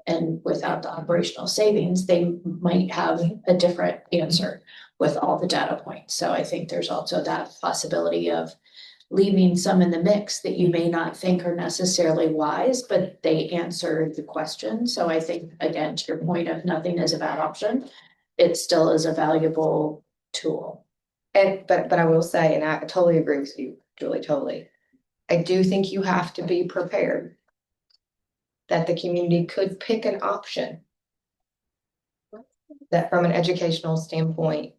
and without the operational savings, they might have a different answer with all the data points. So I think there's also that possibility of leaving some in the mix that you may not think are necessarily wise, but they answer the question. So I think, again, to your point of nothing is a bad option, it still is a valuable tool. And, but I will say, and I totally agree with you, Julie, totally. I do think you have to be prepared that the community could pick an option that from an educational standpoint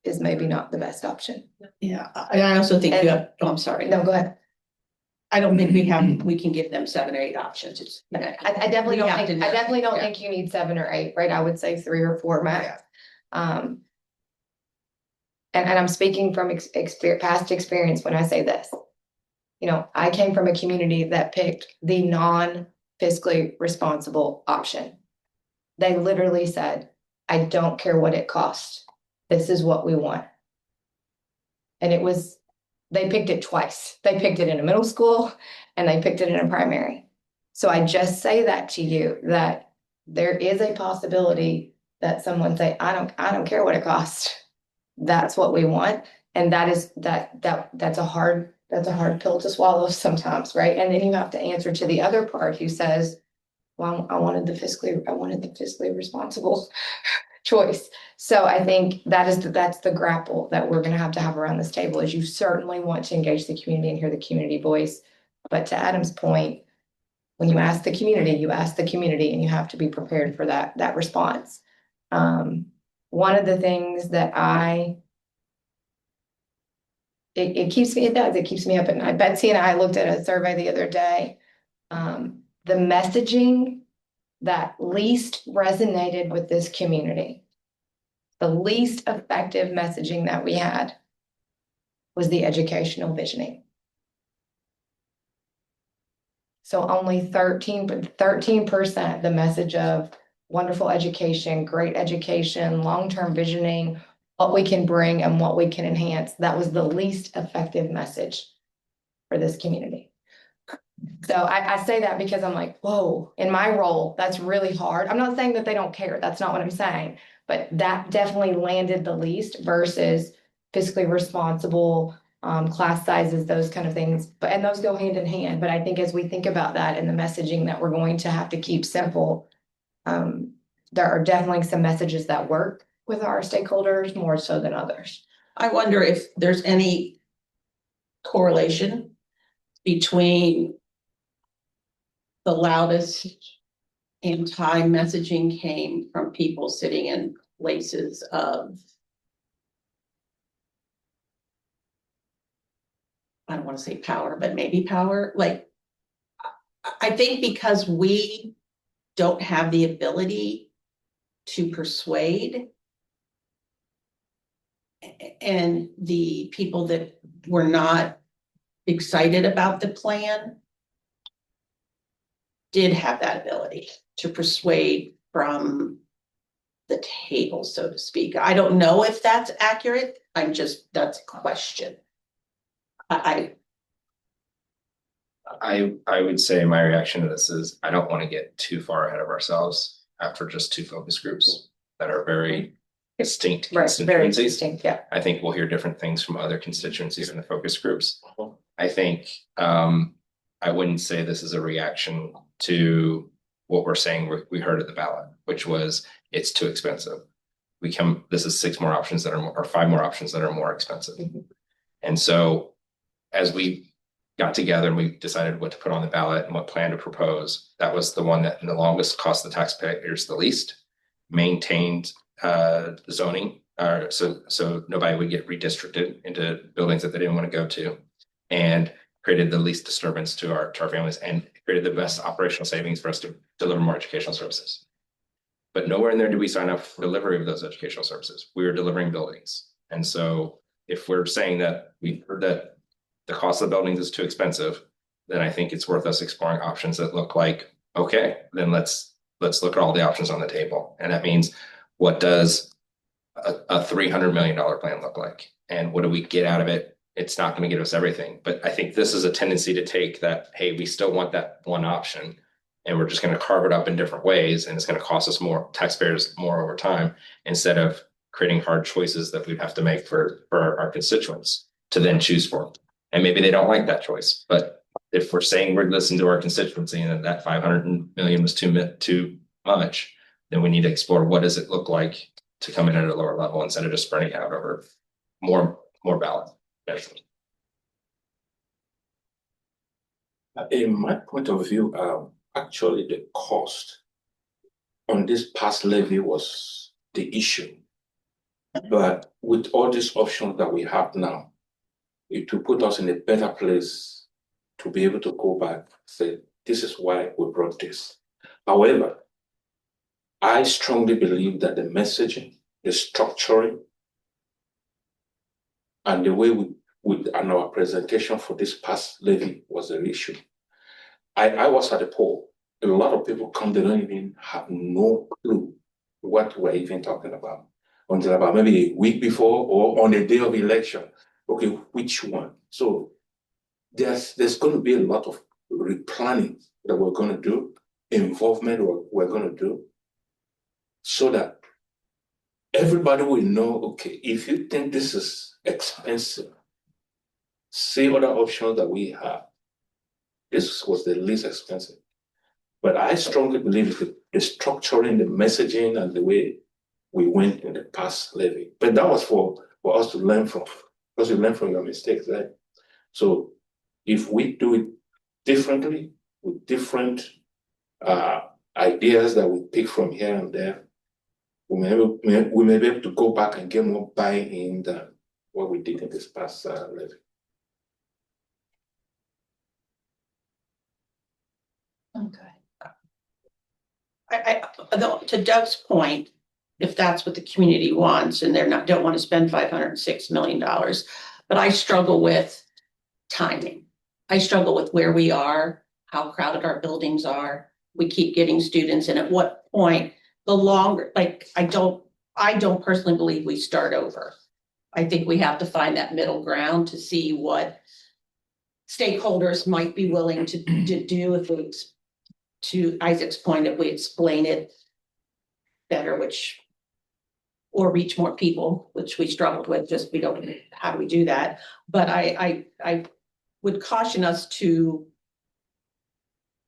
is maybe not the best option. Yeah, I also think you have, oh, I'm sorry. No, go ahead. I don't think we can give them 7 or 8 options. It's. I definitely We don't have think, to I know. definitely don't Yeah. think you need 7 or 8, right? I would say 3 or 4 max. And I'm speaking from past experience when I say this. You know, I came from a community that picked the non-fiscally responsible option. They literally said, I don't care what it costs. This is what we want. And it was, they picked it twice. They picked it in a middle school and they picked it in a primary. So I just say that to you, that there is a possibility that someone say, I don't care what it costs. That's what we want. And that's a hard pill to swallow sometimes, right? And then you have to answer to the other part who says, well, I wanted the fiscally responsible choice. So I think that's the grapple that we're gonna have to have around this table, is you certainly want to engage the community and hear the community voice. But to Adam's point, when you ask the community, and you have to be prepared for that response. One of the things that it keeps me up at night. Betsy and I looked at a survey the other day. The messaging that least resonated with this community, the least effective messaging that we had, was the educational visioning. So only 13%, the message of wonderful education, great education, long-term visioning, what we can bring and what we can enhance. That was the least effective message for this community. So I say that because I'm like, whoa, in my role, that's really hard. I'm not saying that they don't care. That's not what I'm saying. But that definitely landed the least versus fiscally responsible, class sizes, those kind of things. And those go hand in hand. But I think as we think about that and the messaging that we're going to have to keep simple, there are definitely some messages that work with our stakeholders more so than others. I wonder if there's any correlation between the loudest anti-messaging came from people sitting in places of, I don't want to say power, but maybe power. Like, I think because we don't have the ability to persuade, and the people that were not excited about the plan did have that ability to persuade from the table, so to speak. I don't know if that's accurate. That's a question. I would say my reaction to this is I don't want to get too far ahead of ourselves after just 2 focus groups that are very distinct Right, very constituencies. distinct, yeah. I think we'll hear different things from other constituencies in the focus groups. I think I wouldn't say this is a reaction to what we're saying we heard at the ballot, which was it's too expensive. This is 6 more options that are or 5 more options that are more expensive. Mm-hmm. And so as we got together and we decided what to put on the ballot and what plan to propose, that was the one that in the longest cost the taxpayers the least, maintained zoning, so nobody would get redistricted into buildings that they didn't want to go to, and created the least disturbance to our families, and created the best operational savings for us to deliver more educational services. But nowhere in there did we sign up for delivery of those educational services. We were delivering buildings. And so if we're saying that we've heard that the cost of the buildings is too expensive, then I think it's worth us exploring options that look like, okay, then let's look at all the options on the table. And that means, what does a $300 million plan look like? And what do we get out of it? It's not going to give us everything, but I think this is a tendency to take that, hey, we still want that one option, and we're just going to carve it up in different ways, and it's going to cost us more, taxpayers more over time, instead of creating hard choices that we'd have to make for our constituents to then choose for. And maybe they don't like that choice, but if we're saying we're listening to our constituency and that 500 million was too much, then we need to explore what does it look like to come in at a lower level instead of just spreading out over more ballot. In my point of view, actually the cost on this past levy was the issue. But with all these options that we have now, it will put us in a better place to be able to go back and say, this is why we brought this. However, I strongly believe that the messaging, the structuring, and the way and our presentation for this past levy was an issue. I was at the poll. A lot of people come, they don't even have no clue what we're even talking about until about maybe a week before or on the day of election. Okay, which one? So there's going to be a lot of replanning that we're going to do, involvement we're going to do, so that everybody will know, okay, if you think this is expensive, see other options that we have. This was the least expensive. But I strongly believe the structuring, the messaging, and the way we went in the past levy. But that was for us to learn from, because you learn from your mistakes, right? So if we do it differently, with different ideas that we pick from here and there, we may be able to go back and get more buy-in than what we did in this past levy. Okay. To Doug's point, if that's what the community wants and don't want to spend $506 million, but I struggle with timing. I struggle with where we are, how crowded our buildings are. We keep getting students, and at what point the longer, like, I don't personally believe we start over. I think we have to find that middle ground to see what stakeholders might be willing to do if we, to Isaac's point, if we explain it better, or reach more people, which we struggled with, just we don't, how do we do that? But I would caution us to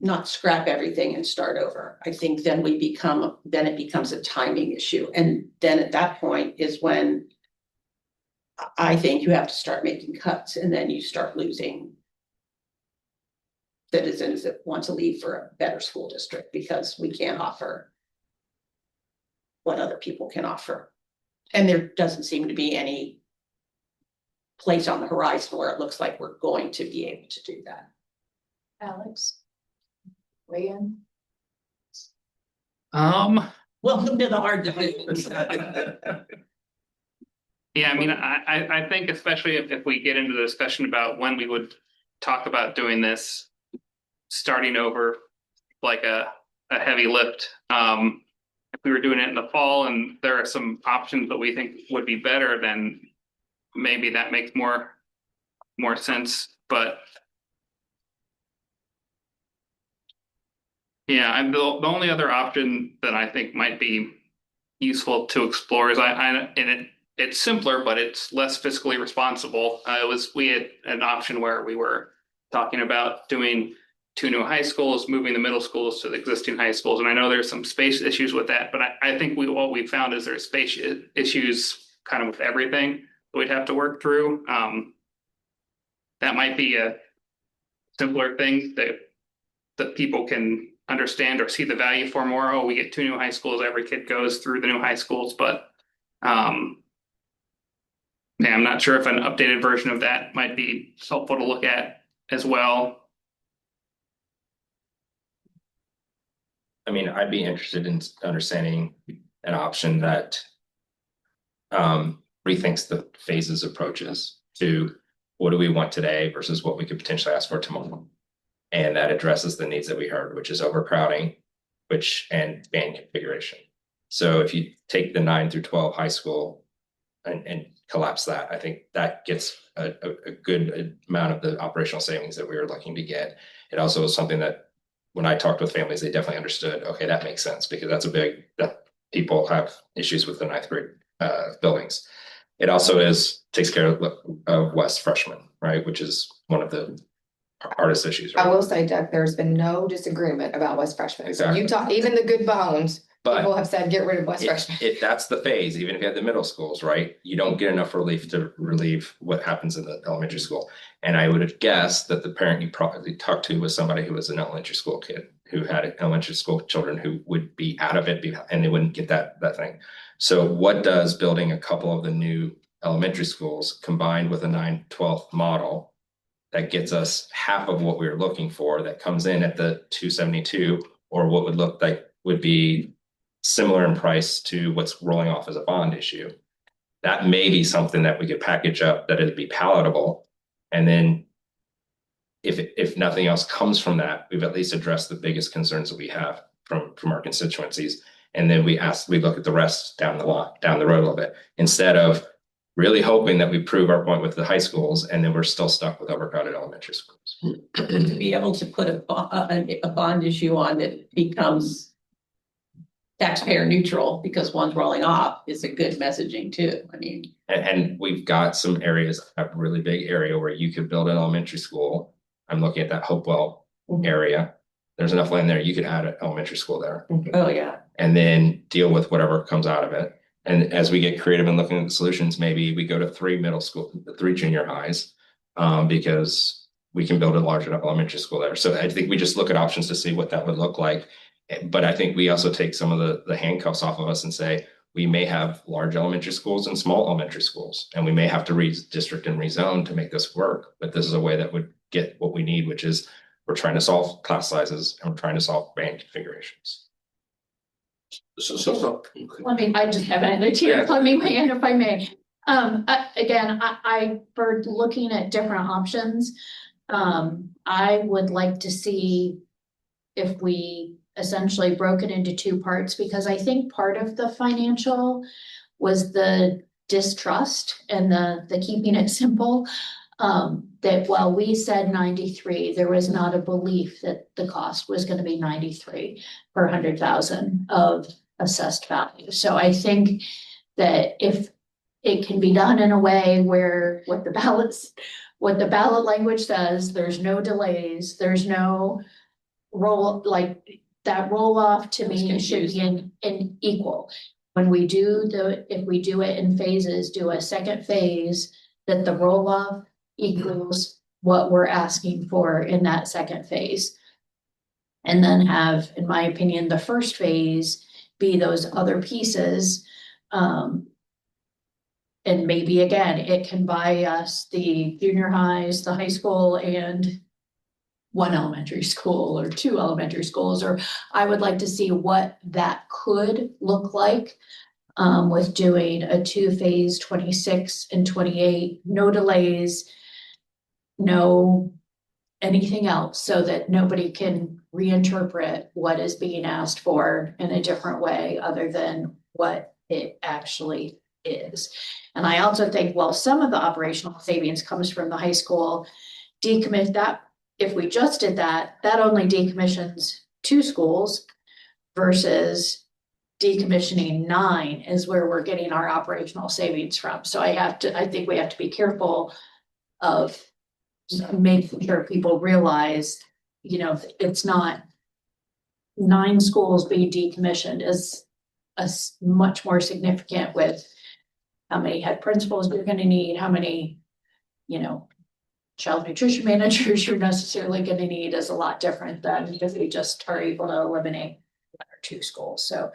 not scrap everything and start over. I think then it becomes a timing issue. And then at that point is when I think you have to start making cuts, and then you start losing citizens that want to leave for a better school district because we can't offer what other people can offer. And there doesn't seem to be any place on the horizon where it looks like we're going to be able to do that. Alex? Weigh in? Welcome to the hard decisions. Yeah, I mean, I think especially if we get into the discussion about when we would talk about doing this, starting over like a heavy lift. If we were doing it in the fall and there are some options that we think would be better, then maybe that makes more sense. But yeah, the only other option that I think might be useful to explore is it's simpler, but it's less fiscally responsible. We had an option where we were talking about doing 2 new high schools, moving the middle schools to the existing high schools. And I know there's some space issues with that, but I think what we found is there's space issues kind of with everything that we'd have to work through. That might be a simpler thing that people can understand or see the value for more. Oh, we get 2 new high schools, every kid goes through the new high schools, but yeah, I'm not sure if an updated version of that might be helpful to look at as well. I mean, I'd be interested in understanding an option that rethinks the phases approaches to what do we want today versus what we could potentially ask for tomorrow. And that addresses the needs that we heard, which is overcrowding, and band configuration. So if you take the 9 through 12 high school and collapse that, I think that gets a good amount of the operational savings that we were looking to get. It also was something that when I talked with families, they definitely understood, okay, that makes sense because that's that people have issues with the 9th grade buildings. It also takes care of West freshmen, right? Which is one of the hardest issues. Right? I will say, Doug, there's been no disagreement about West freshmen. Exactly. You talk, even the good bones, But people have said, get rid of West freshmen. That's the phase, even if you have the middle schools, right? You don't get enough relief to relieve what happens in the elementary school. And I would have guessed that the parent you probably talked to was somebody who was an elementary school kid, who had elementary school children who would be out of it and they wouldn't get that thing. So what does building a couple of the new elementary schools combined with a 9-12 model that gets us half of what we were looking for, that comes in at the 272, or what would look like would be similar in price to what's rolling off as a bond issue. That may be something that we could package up that it'd be palatable. And then if nothing else comes from that, we've at least addressed the biggest concerns that we have from our constituencies. And then we look at the rest down the road a little bit, instead of really hoping that we prove our point with the high schools and then we're still stuck with overcrowded elementary schools. To be able to put a bond issue on that becomes taxpayer neutral because one's rolling off is a good messaging too. I mean, and we've got some areas, a really big area where you could build an elementary school. I'm looking at that Hopewell area. There's enough land there. You could add an elementary school there. oh yeah. And then deal with whatever comes out of it. And as we get creative and looking at the solutions, maybe we go to 3 junior highs, because we can build a large enough elementary school there. So I think we just look at options to see what that would look like. But I think we also take some of the handcuffs off of us and say, we may have large elementary schools and small elementary schools, and we may have to redistrict and rezone to make this work. But this is a way that would get what we need, which is we're trying to solve class sizes and we're trying to solve band configurations. I just have an idea. Let me weigh in if I may. Again, for looking at different options, I would like to see if we essentially broke it into 2 parts, because I think part of the financial was the distrust and the keeping it simple. That while we said 93, there was not a belief that the cost was going to be 93 per 100,000 of assessed value. So I think that if it can be done in a way where what the ballot language says, there's no delays, there's no that roll off to me should be in equal. When we if we do it in phases, do a second phase, that the roll off equals what we're asking for in that second phase. And then have, in my opinion, the first phase be those other pieces. And maybe again, it can buy us the junior highs, the high school, and 1 elementary school or 2 elementary schools, or I would like to see what that could look like with doing a 2-phase 26 and 28, no delays, no anything else, so that nobody can reinterpret what is being asked for in a different way other than what it actually is. And I also think, well, some of the operational savings comes from the high school decommit that. If we just did that, that only decommissions 2 schools versus decommissioning 9 is where we're getting our operational savings from. So I think we have to be careful of making sure people realize, it's not 9 schools being decommissioned is much more significant with how many head principals you're going to need, how many, child nutrition managers you're necessarily going to need is a lot different than if we just are able to eliminate 1 or 2 schools. So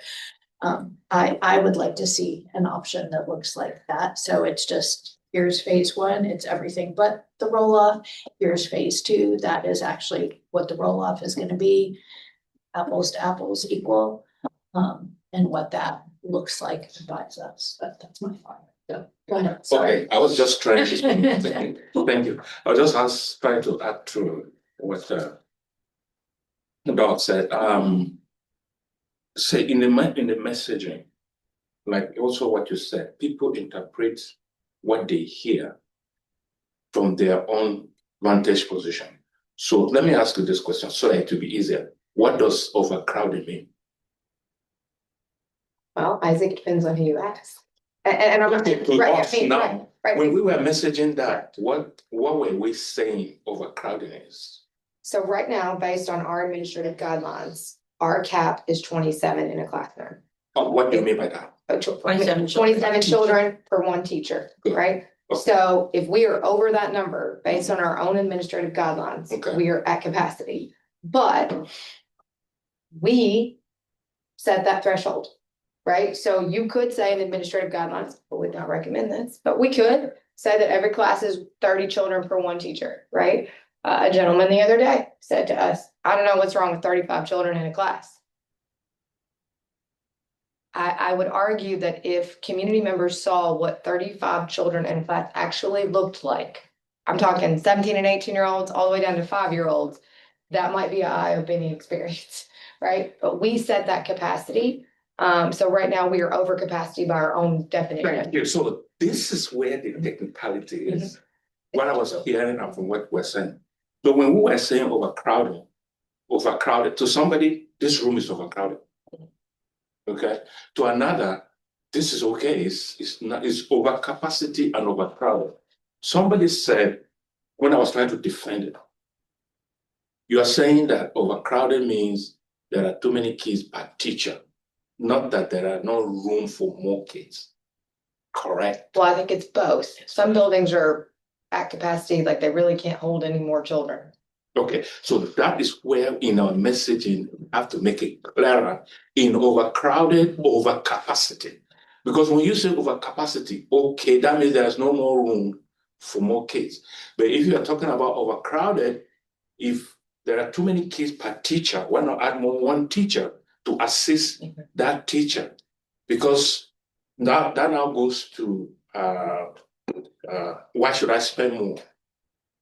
I would like to see an option that looks like that. So it's just, here's phase 1, it's everything but the roll off. Here's phase 2, that is actually what the roll off is going to be, apples to apples equal, and what that looks like buys us. That's my thought. Go ahead, sorry. Okay, I was just trying to, thank you. I was just trying to add to what the dog said. Say in the messaging, like also what you said, people interpret what they hear from their own vantage position. So let me ask you this question so that it will be easier. What does overcrowding mean? Well, I think it depends on who you ask. And I'm not. To Right, I us mean, now, right. when we were messaging that, what were we saying overcrowding is? So right now, based on our administrative guidelines, our cap is 27 in a classroom. What do you mean by that? 27 children. 27 children per one teacher, Good. right? Okay. So if we are over that number, based on our own administrative guidelines, Okay. we are at capacity. But we set that threshold, right? So you could say in administrative guidelines, I would not recommend this, but we could say that every class is 30 children per one teacher, right? A gentleman the other day said to us, I don't know what's wrong with 35 children in a class. I would argue that if community members saw what 35 children in a class actually looked like, I'm talking 17 and 18-year-olds all the way down to 5-year-olds, that might be an eye-opening experience, right? But we set that capacity. So right now we are over capacity by our own definition. Thank you. So this is where the technicality is. What I was hearing and from what we're saying. So when we were saying overcrowded, to somebody, this room is overcrowded. Okay. To another, this is okay. It's not. It's overcapacity and overcrowded. Somebody said when I was trying to defend it, you are saying that overcrowded means there are too many kids per teacher, not that there are no room for more kids. Correct. Well, I think it's both. Some buildings are at capacity, like they really can't hold any more children. Okay, so that is where in our messaging we have to make it clearer in overcrowded, overcapacity. Because when you say overcapacity, okay, that means there's no more room for more kids. But if you are talking about overcrowded, if there are too many kids per teacher, why not add more one teacher to assist that teacher? Because that now goes to why should I spend more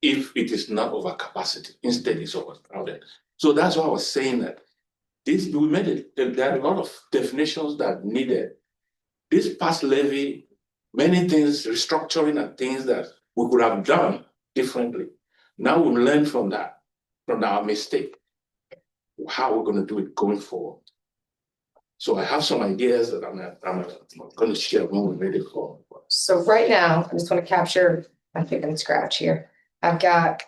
if it is not over capacity? Instead, it's overcrowded. So that's why I was saying that this we made it. There are a lot of definitions that needed. This past levy, many things, restructuring and things that we could have done differently. Now we learn from that, from our mistake, how we're going to do it going forward. So I have some ideas that I'm going to share when we made it forward. So right now, I just want to capture my pick and scratch here. I've got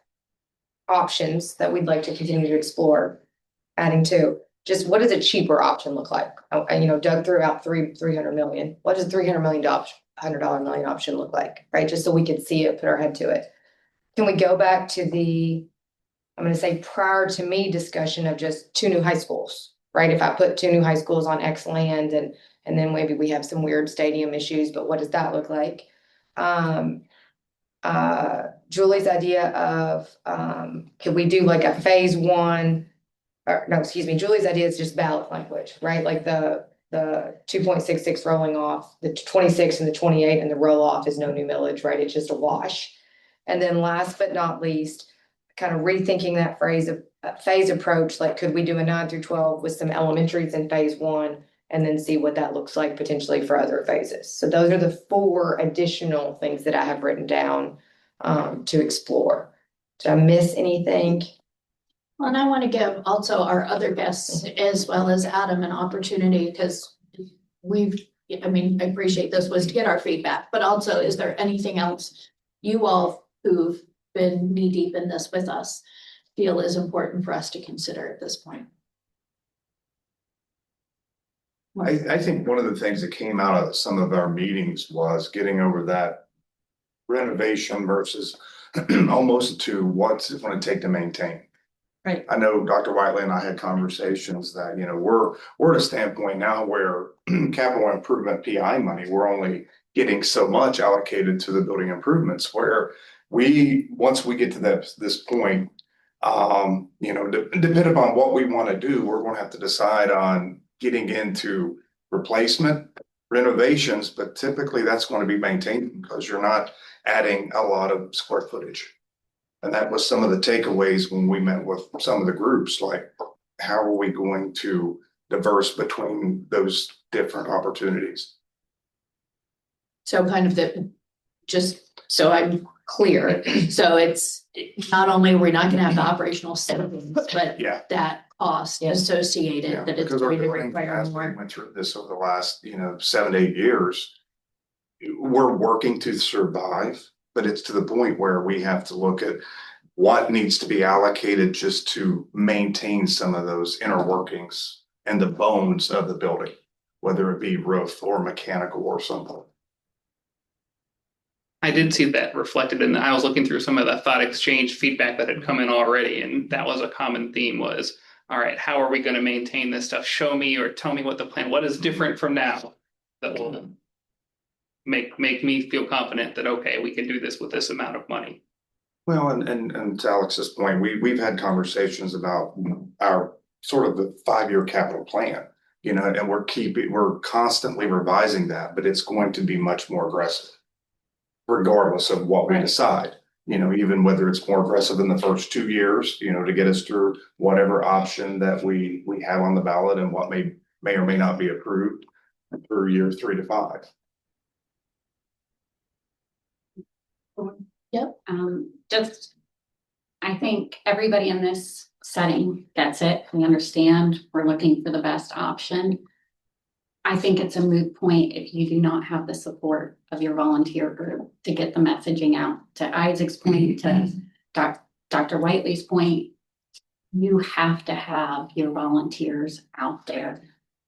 options that we'd like to continue to explore, adding to. Just what does a cheaper option look like? Doug threw out 300 million. What does $300 million option look like? Right, just so we could see it, put our head to it. Can we go back to the, I'm going to say prior to me discussion of just 2 new high schools, right? If I put 2 new high schools on X land and then maybe we have some weird stadium issues, but what does that look like? Julie's idea of could we do like a phase 1, or no, excuse me, Julie's idea is just ballot language, right? Like the 2.66 rolling off, the 26 and the 28 and the roll off is no new millage, right? It's just a wash. And then last but not least, kind of rethinking that phase approach, like could we do a 9 through 12 with some elementaries in phase 1 and then see what that looks like potentially for other phases. So those are the 4 additional things that I have written down to explore. Did I miss anything? Well, and I want to give also our other guests as well as Adam an opportunity because I appreciate this was to get our feedback, but also is there anything else you all who've been knee deep in this with us feel is important for us to consider at this point? I think one of the things that came out of some of our meetings was getting over that renovation versus almost to what's it going to take to maintain. Right. I know Dr. Whiteley and I had conversations that, we're at a standpoint now where capital improvement PI money, we're only getting so much allocated to the building improvements where once we get to this point, depending upon what we want to do, we're going to have to decide on getting into replacement renovations, but typically that's going to be maintained because you're not adding a lot of square footage. And that was some of the takeaways when we met with some of the groups, like how are we going to diverse between those different opportunities? So kind of just so I'm clear, so it's not only we're not gonna have the operational savings, but Yeah. that cost Yes. associated, Yeah, that it's because our going to building, require as we more. went through this over the last, 7 to 8 years, we're working to survive, but it's to the point where we have to look at what needs to be allocated just to maintain some of those inner workings and the bones of the building, whether it be roof or mechanical or something. I did see that reflected in I was looking through some of the thought exchange feedback that had come in already, and that was a common theme was, all right, how are we going to maintain this stuff? Show me or tell me what the plan, what is different from now that will make me feel confident that, okay, we can do this with this amount of money. Well, and to Alex's point, we've had conversations about our sort of the 5-year capital plan, and we're constantly revising that, but it's going to be much more aggressive regardless of what we Right. decide, even whether it's more aggressive in the first 2 years, to get us through whatever option that we have on the ballot and what may or may not be approved for year 3 to 5. Just, I think everybody in this setting gets it. We understand we're looking for the best option. I think it's a moot point if you do not have the support of your volunteer group to get the messaging out. To Isaac's point, to Dr. Whiteley's point, you have to have your volunteers out there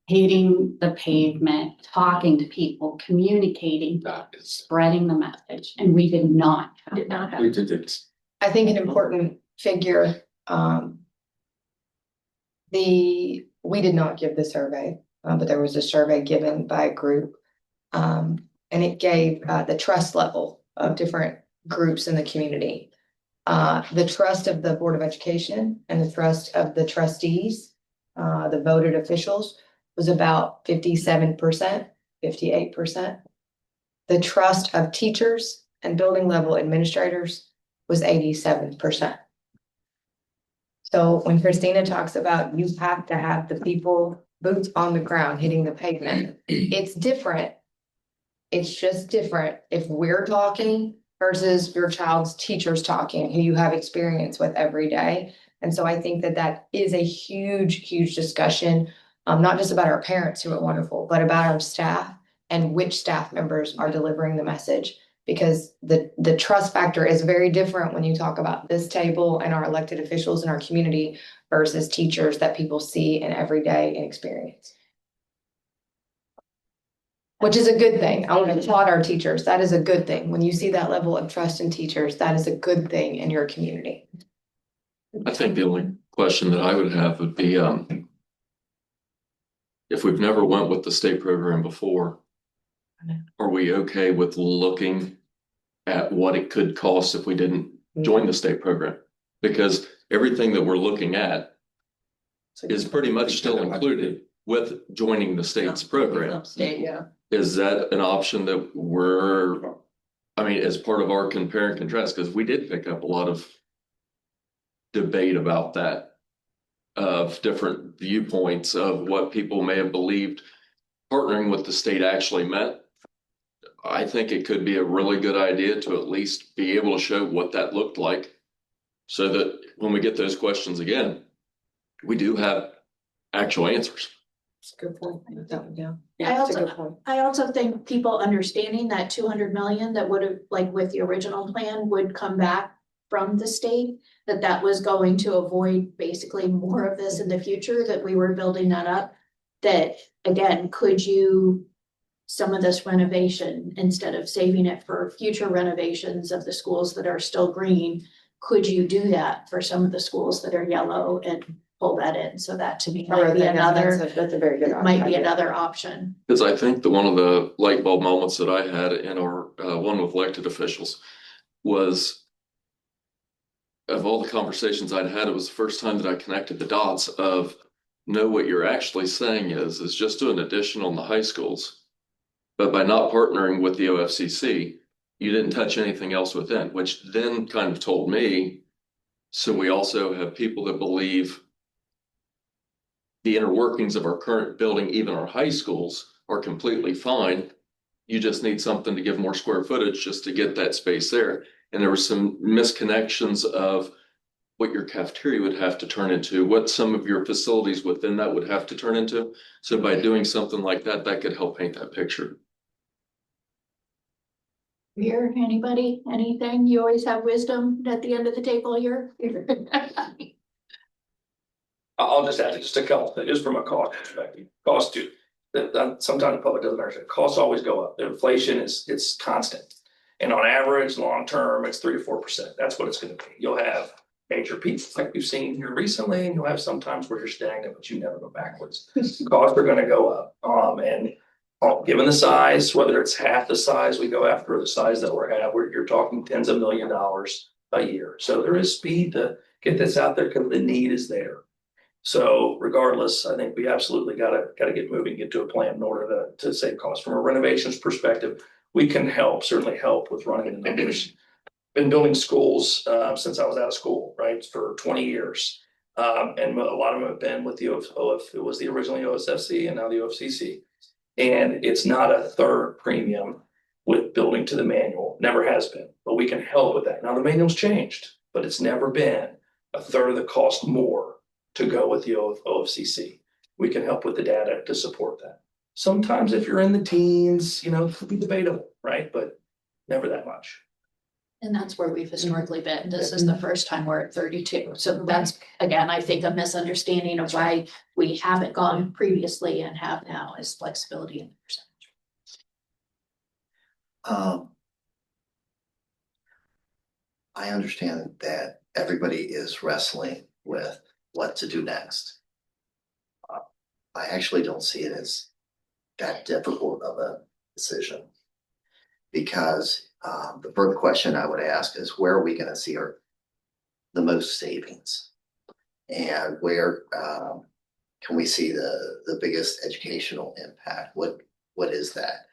hitting the pavement, talking to people, communicating, spreading the message. And we did not have that. We did it. I think an important figure, we did not give the survey, but there was a survey given by a group. And it gave the trust level of different groups in the community. The trust of the Board of Education and the trust of the trustees, the voted officials, was about 57%, 58%. The trust of teachers and building level administrators was 87%. So when Christina talks about you have to have the people, boots on the ground, hitting the pavement, it's different. It's just different if we're talking versus your child's teachers talking, who you have experience with every day. And so I think that is a huge, huge discussion, not just about our parents who are wonderful, but about our staff and which staff members are delivering the message. Because the trust factor is very different when you talk about this table and our elected officials in our community versus teachers that people see in everyday and experience. Which is a good thing. I want to applaud our teachers. That is a good thing. When you see that level of trust in teachers, that is a good thing in your community. I think the only question that I would have would be, if we've never went with the state program before, are we okay with looking at what it could cost if we didn't join the state program? Because everything that we're looking at is pretty much still included with joining the state's program. Yeah. Is that an option that as part of our compare and contrast, because we did pick up a lot of debate about that, of different viewpoints of what people may have believed partnering with the state actually meant. I think it could be a really good idea to at least be able to show what that looked like, so that when we get those questions again, we do have actual answers. That's a good point. Yeah. I also think people understanding that 200 million that would have, like with the original plan, would come back from the state, that was going to avoid basically more of this in the future, that we were building that up. That again, could you, some of this renovation, instead of saving it for future renovations of the schools that are still green, could you do that for some of the schools that are yellow and pull that in? So that to me might be That's a very good. might be another option. Because I think that one of the light bulb moments that I had in our one with elected officials was, of all the conversations I'd had, it was the first time that I connected the dots of, no, what you're actually saying is just do an addition on the high schools But by not partnering with the OFCC, you didn't touch anything else within, which then kind of told me, so we also have people that believe the inner workings of our current building, even our high schools, are completely fine. You just need something to give more square footage just to get that space there. And there were some misconnections of what your cafeteria would have to turn into, what some of your facilities within that would have to turn into. So by doing something like that, that could help paint that picture. Here, anybody, anything? You always have wisdom at the end of the table here. I'll just add just a couple things, just from a cost perspective. Cost too, that sometimes the public doesn't understand. Costs always go up. The inflation it's constant. And on average, long term, it's 3 to 4%. That's what it's gonna be. You'll have major peaks like we've seen here recently, and you'll have some times where you're stagnant, but you never go backwards. Costs are gonna go up. Given the size, whether it's half the size we go after or the size that we're at, you're talking tens of $millions a year. So there is speed to get this out there because the need is there. So regardless, I think we absolutely gotta get moving, get to a plan in order to save costs. From a renovations perspective, we can certainly help with running the numbers. Been building schools since I was out of school, right, for 20 years. And a lot of them have been with the it was the originally OSFC and now the OFCC. And it's not a third premium with building to the manual, never has been, but we can help with that. Now the manual's changed, but it's never been a third of the cost more to go with the OFCC. We can help with the data to support that. Sometimes if you're in the teens, it could be debatable, right? But never that much. And that's where we've historically been. This is the first time we're at 32. So that's, again, I think a misunderstanding of why we haven't gone previously and have now is flexibility in the percentage. I understand that everybody is wrestling with what to do next. I actually don't see it as that difficult of a decision. Because the first question I would ask is, where are we going to see the most savings? And where can we see the biggest educational impact? What is that?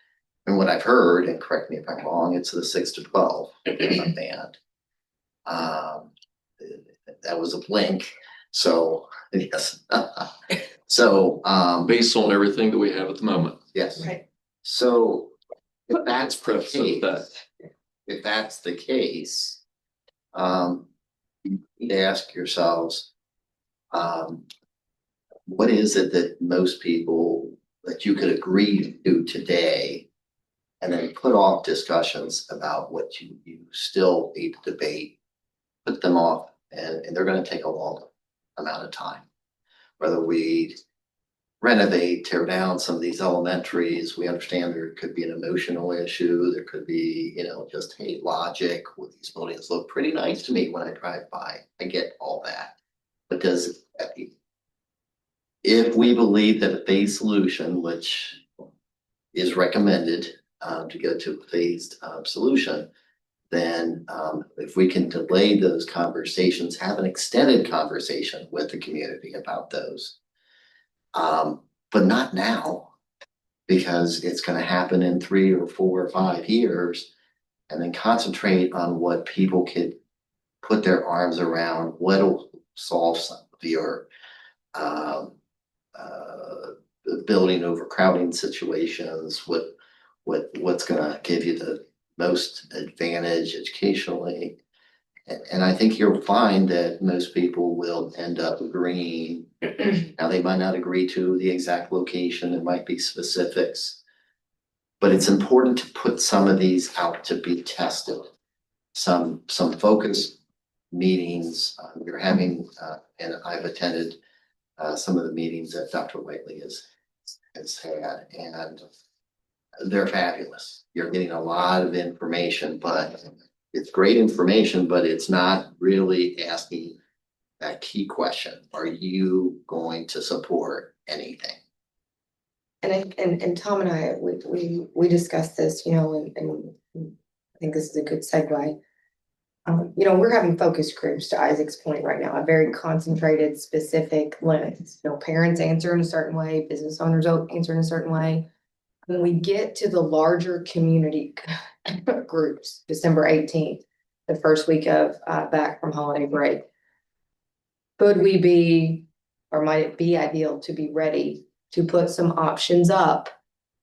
And what I've heard, and correct me if I'm wrong, it's the 6 to 12 band. That was a blink. So yes. So Based on everything that we have at the moment. yes. Right. So if that's the Preface of case, that. if that's the case, you need to ask yourselves, what is it that most people that you could agree to do today, and then put off discussions about what you still need to debate, put them off, and they're going to take a long amount of time. Whether we renovate, tear down some of these elementaries, we understand there could be an emotional issue. There could be, just hate logic. Well, these buildings look pretty nice to me when I drive by. I get all that. But if we believe that a phased solution, which is recommended to go to a phased solution, then if we can delay those conversations, have an extended conversation with the community about those. But not now, because it's going to happen in 3 or 4 or 5 years, and then concentrate on what people could put their arms around, what'll solve some of your building overcrowding situations, what's going to give you the most advantage educationally. And I think you'll find that most people will end up agreeing. Now, they might not agree to the exact location, there might be specifics, but it's important to put some of these out to be tested. Some focus meetings you're having, and I've attended some of the meetings that Dr. Whiteley has had, and they're fabulous. You're getting a lot of information, but it's great information, but it's not really asking that key question. Are you going to support anything? And Tom and I, we discussed this, and I think this is a good segue. We're having focus groups, to Isaac's point right now, a very concentrated, specific list. Parents answer in a certain way, business owners answer in a certain way. when we get to the larger community groups, December 18th, the first week of back from holiday break, could we be, or might it be ideal to be ready to put some options up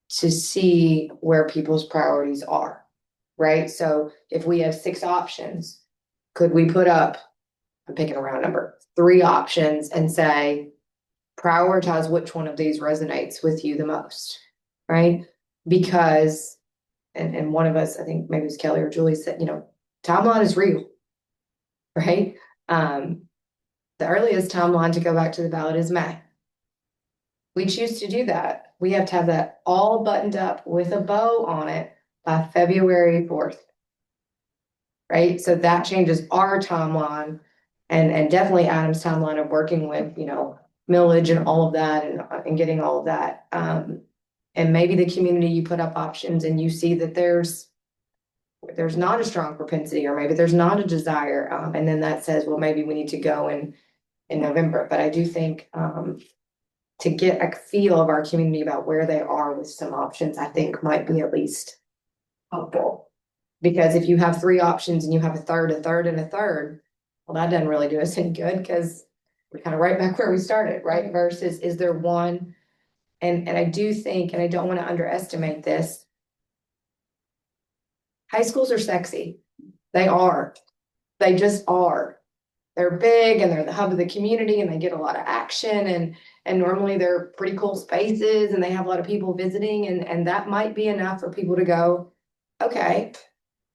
to see where people's priorities are, right? So if we have 6 options, could we put up, I'm picking a round number, 3 options and say, prioritize which one of these resonates with you the most, right? Because, and one of us, I think maybe it was Kelly or Julie said, timeline is real, right? The earliest timeline to go back to the ballot is May. We choose to do that. We have to have that all buttoned up with a bow on it by February 4th. Right? So that changes our timeline and definitely Adam's timeline of working with, millage and all of that and getting all of that. And maybe the community, you put up options and you see that there's not a strong propensity, or maybe there's not a desire. And then that says, well, maybe we need to go in November. But I do think to get a feel of our community about where they are with some options, I think might be at least helpful. Because if you have 3 options and you have a third, and a third, well, that doesn't really do us any good because we're kind of right back where we started, right? Versus, is there one? And I do think, and I don't want to underestimate this, high schools are sexy. They are. They just are. They're big and they're the hub of the community and they get a lot of action and normally they're pretty cool spaces and they have a lot of people visiting and that might be enough for people to go, okay.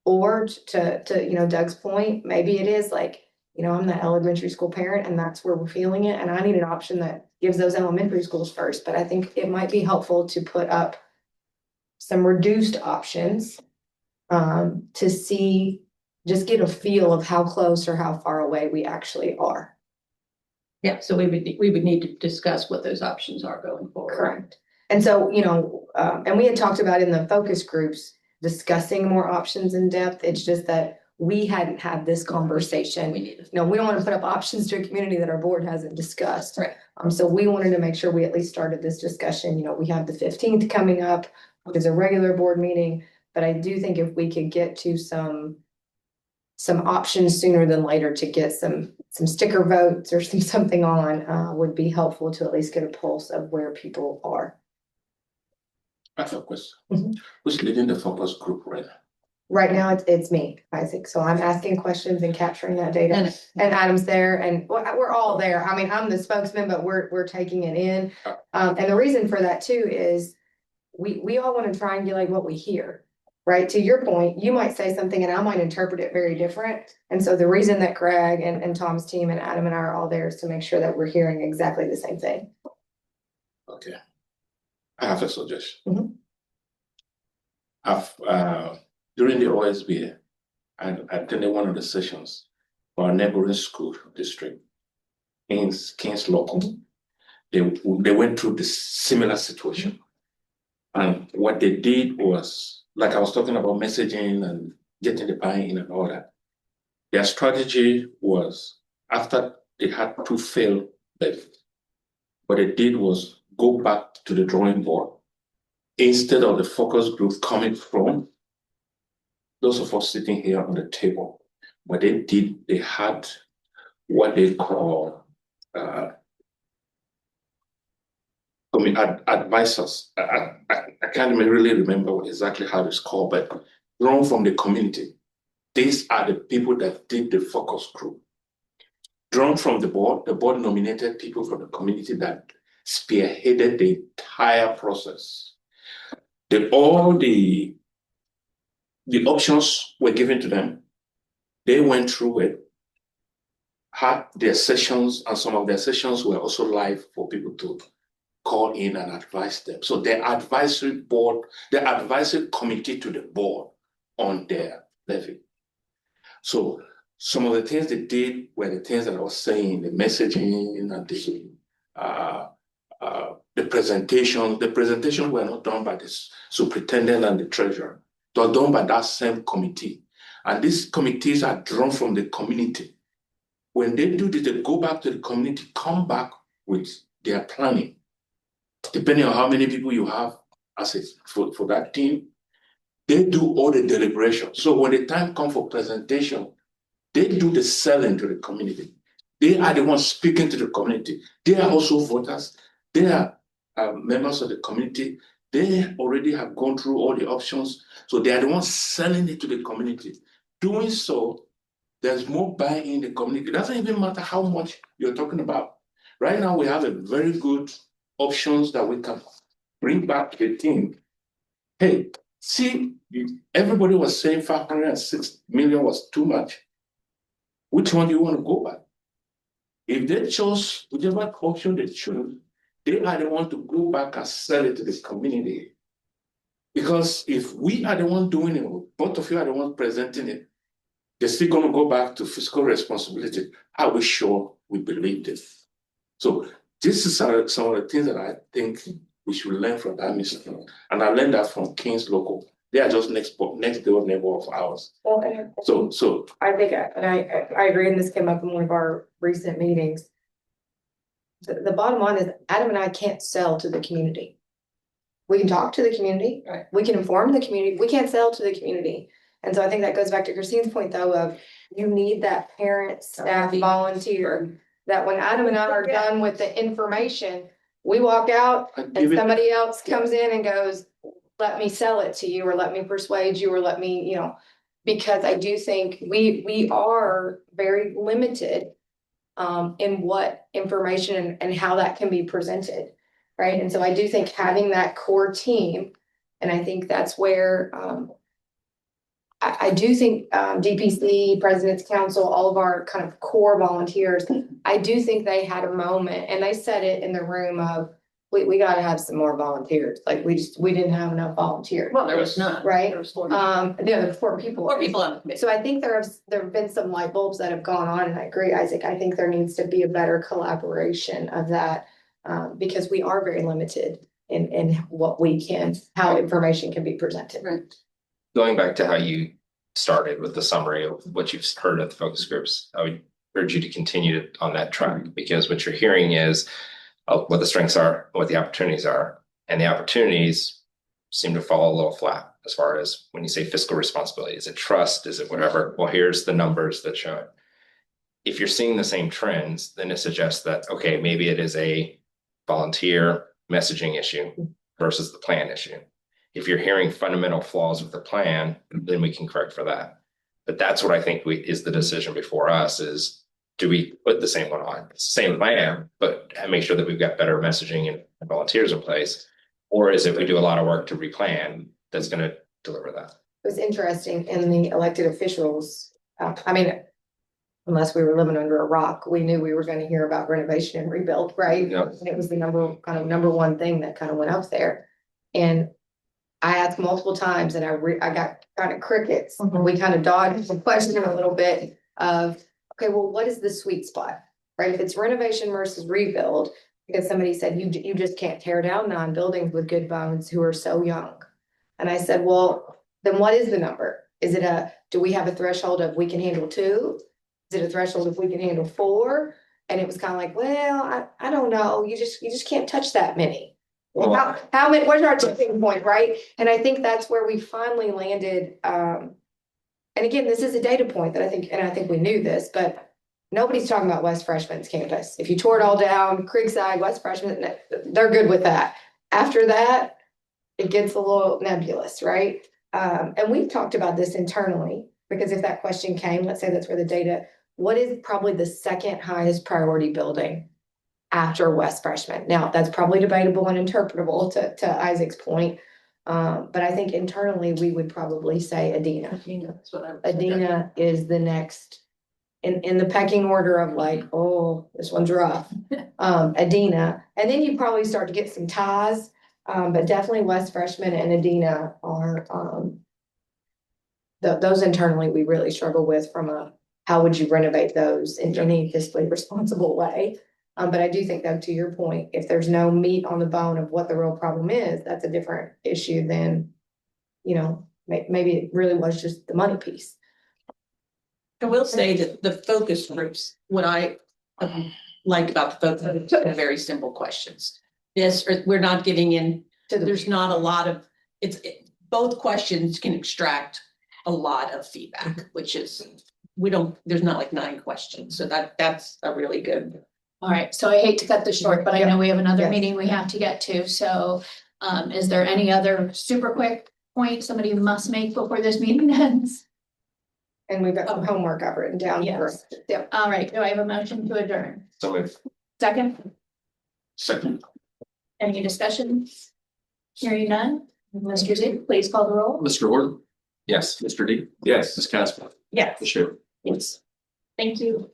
Or to Doug's point, maybe it is like, I'm the elementary school parent and that's where we're feeling it. And I need an option that gives those elementary schools first. But I think it might be helpful to put up some reduced options to see, just get a feel of how close or how far away we actually are. Yeah, so we would need to discuss what those options are going forward. Correct. And so, and we had talked about in the focus groups, discussing more options in depth. It's just that we hadn't had this conversation. We don't want to put up options to a community that our board hasn't discussed. Right. So we wanted to make sure we at least started this discussion. We have the 15th coming up, which is a regular board meeting. But I do think if we could get to some options sooner than later to get some sticker votes or something on would be helpful to at least get a pulse of where people are. I have a question. Mhm. Who's leading the focus group right now? Right now, it's me, Isaac. So I'm asking questions and capturing that data. And Adam's there, and we're all there. I mean, I'm the spokesman, but we're taking it in. And the reason for that too is we all want to triangulate what we hear, right? To your point, you might say something and I might interpret it very different. And so the reason that Greg and Tom's team and Adam and I are all there is to make sure that we're hearing exactly the same thing. Okay. I have a suggestion. Mhm. During the OSB, I attended one of the sessions for our neighboring school district, Kings Local. They went through this similar situation. And what they did was, like I was talking about messaging and getting the buy-in and all that. Their strategy was, after they had 2 failed levies, what they did was go back to the drawing board. Instead of the focus group coming from those of us sitting here on the table, what they did, they had what they call advisors. I can't even really remember exactly how it's called, but drawn from the community. These are the people that did the focus group. Drawn from the board nominated people from the community that spearheaded the entire process. All the options were given to them. They went through it, had their sessions, and some of their sessions were also live for people to call in and advise them. So the advisory committee to the board on their levy. So some of the things they did were the things that I was saying, the messaging and the presentation. The presentations were not done by the superintendent and the treasurer. They were done by that same committee. And these committees are drawn from the community. When they do this, they go back to the community, come back with their planning. Depending on how many people you have as a, for that team, they do all the deliberation. So when the time comes for presentation, they do the selling to the community. They are the ones speaking to the community. They are also voters. They are members of the community. They already have gone through all the options. So they are the ones selling it to the community. Doing so, there's more buy-in in the community. It doesn't even matter how much you're talking about. Right now, we have a very good options that we can bring back to the team. Hey, see, everybody was saying 506 million was too much. Which one do you want to go by? If they chose whichever option they choose, they are the one to go back and sell it to the community. Because if we are the one doing it, both of you are the ones presenting it, they're still going to go back to fiscal responsibility. Are we sure we believe this? So this is some of the things that I think we should learn from that mistake. And I learned that from Kings Local. They are just next door neighbor of ours. Well, So I think, and I agree, and this came up in one of our recent meetings. The bottom line is Adam and I can't sell to the community. We can talk to the community. Right. We can inform the community. We can't sell to the community. And so I think that goes back to Christine's point though of you need that parent, staff, volunteer, that when Adam and I are done with the information, we walk out and somebody else comes in and goes, let me sell it to you, or let me persuade you, or let me, because I do think we are very limited in what information and how that can be presented, right? And so I do think having that core team, and I think that's where I do think DPC, President's Council, all of our kind of core volunteers, I do think they had a moment, and they said it in the room of, we gotta have some more volunteers. Like we didn't have enough volunteers. Well, there was none. Right? There was 4 there were 4 people. 4 people on the committee. So I think there have been some light bulbs that have gone on, and I agree, Isaac. I think there needs to be a better collaboration of that, because we are very limited in how information can be presented. Right. Going back to how you started with the summary of what you've heard at the focus groups, I would urge you to continue on that track, because what you're hearing is what the strengths are, what the opportunities are, and the opportunities seem to fall a little flat as far as when you say fiscal responsibility. Is it trust? Is it whatever? Well, here's the numbers that show it. If you're seeing the same trends, then it suggests that, okay, maybe it is a volunteer messaging issue versus the plan issue. If you're hearing fundamental flaws with the plan, then we can correct for that. But that's what I think is the decision before us is, do we put the same one on, same plan, but make sure that we've got better messaging and volunteers in place? Or is it we do a lot of work to replan that's going to deliver that? It was interesting in the elected officials. Unless we were living under a rock, we knew we were going to hear about renovation and rebuild, right? Yep. And it was the number one thing that kind of went up there. And I asked multiple times, and I got kind of crickets. We kind of dodged the question a little bit of, okay, well, what is the sweet spot, right? If it's renovation versus rebuild, because somebody said you just can't tear down non-buildings with good bones who are so young. And I said, well, then what is the number? Is it do we have a threshold of we can handle 2? Is it a threshold if we can handle 4? And it was kind of like, well, I don't know. You just can't touch that many. Well, how many, where's our tipping point, right? And I think that's where we finally landed. And again, this is a data point that I think we knew this, but nobody's talking about West Freshman's campus. If you tore it all down, Creekside, West Freshman, they're good with that. After that, it gets a little nebulous, right? And we've talked about this internally, because if that question came, let's say that's where the data, what is probably the second highest priority building after West Freshman? Now, that's probably debatable and interpretable to Isaac's point. But I think internally we would probably say Adina. Adina is the next in the pecking order of like, oh, this one's rough. Adina. And then you probably start to get some ties. But definitely West Freshman and Adina are those internally we really struggle with from how would you renovate those in any fiscally responsible way. But I do think, though, to your point, if there's no meat on the bone of what the real problem is, that's a different issue than, maybe it really was just the money piece. I will say that the focus groups, what I liked about the focus groups, are very simple questions. Yes, we're not getting into to the. There's not a lot of, both questions can extract a lot of feedback, which is, there's not like 9 questions, so that's a really good. All right, so I hate to cut this short, but I know we have another Yes. meeting we have to get to, so is there any other super quick point somebody must make before this meeting ends? And we've got some homework I've written down for Yes. us. Yeah. All right, do I have a motion to adjourn? So if Second, Second. any discussion? Hearing none, Mr. Z, please call the roll. Mr. Horton, yes. Mr. D, Yes. Ms. Casper, Yes. the sheriff. Yes. Thank you.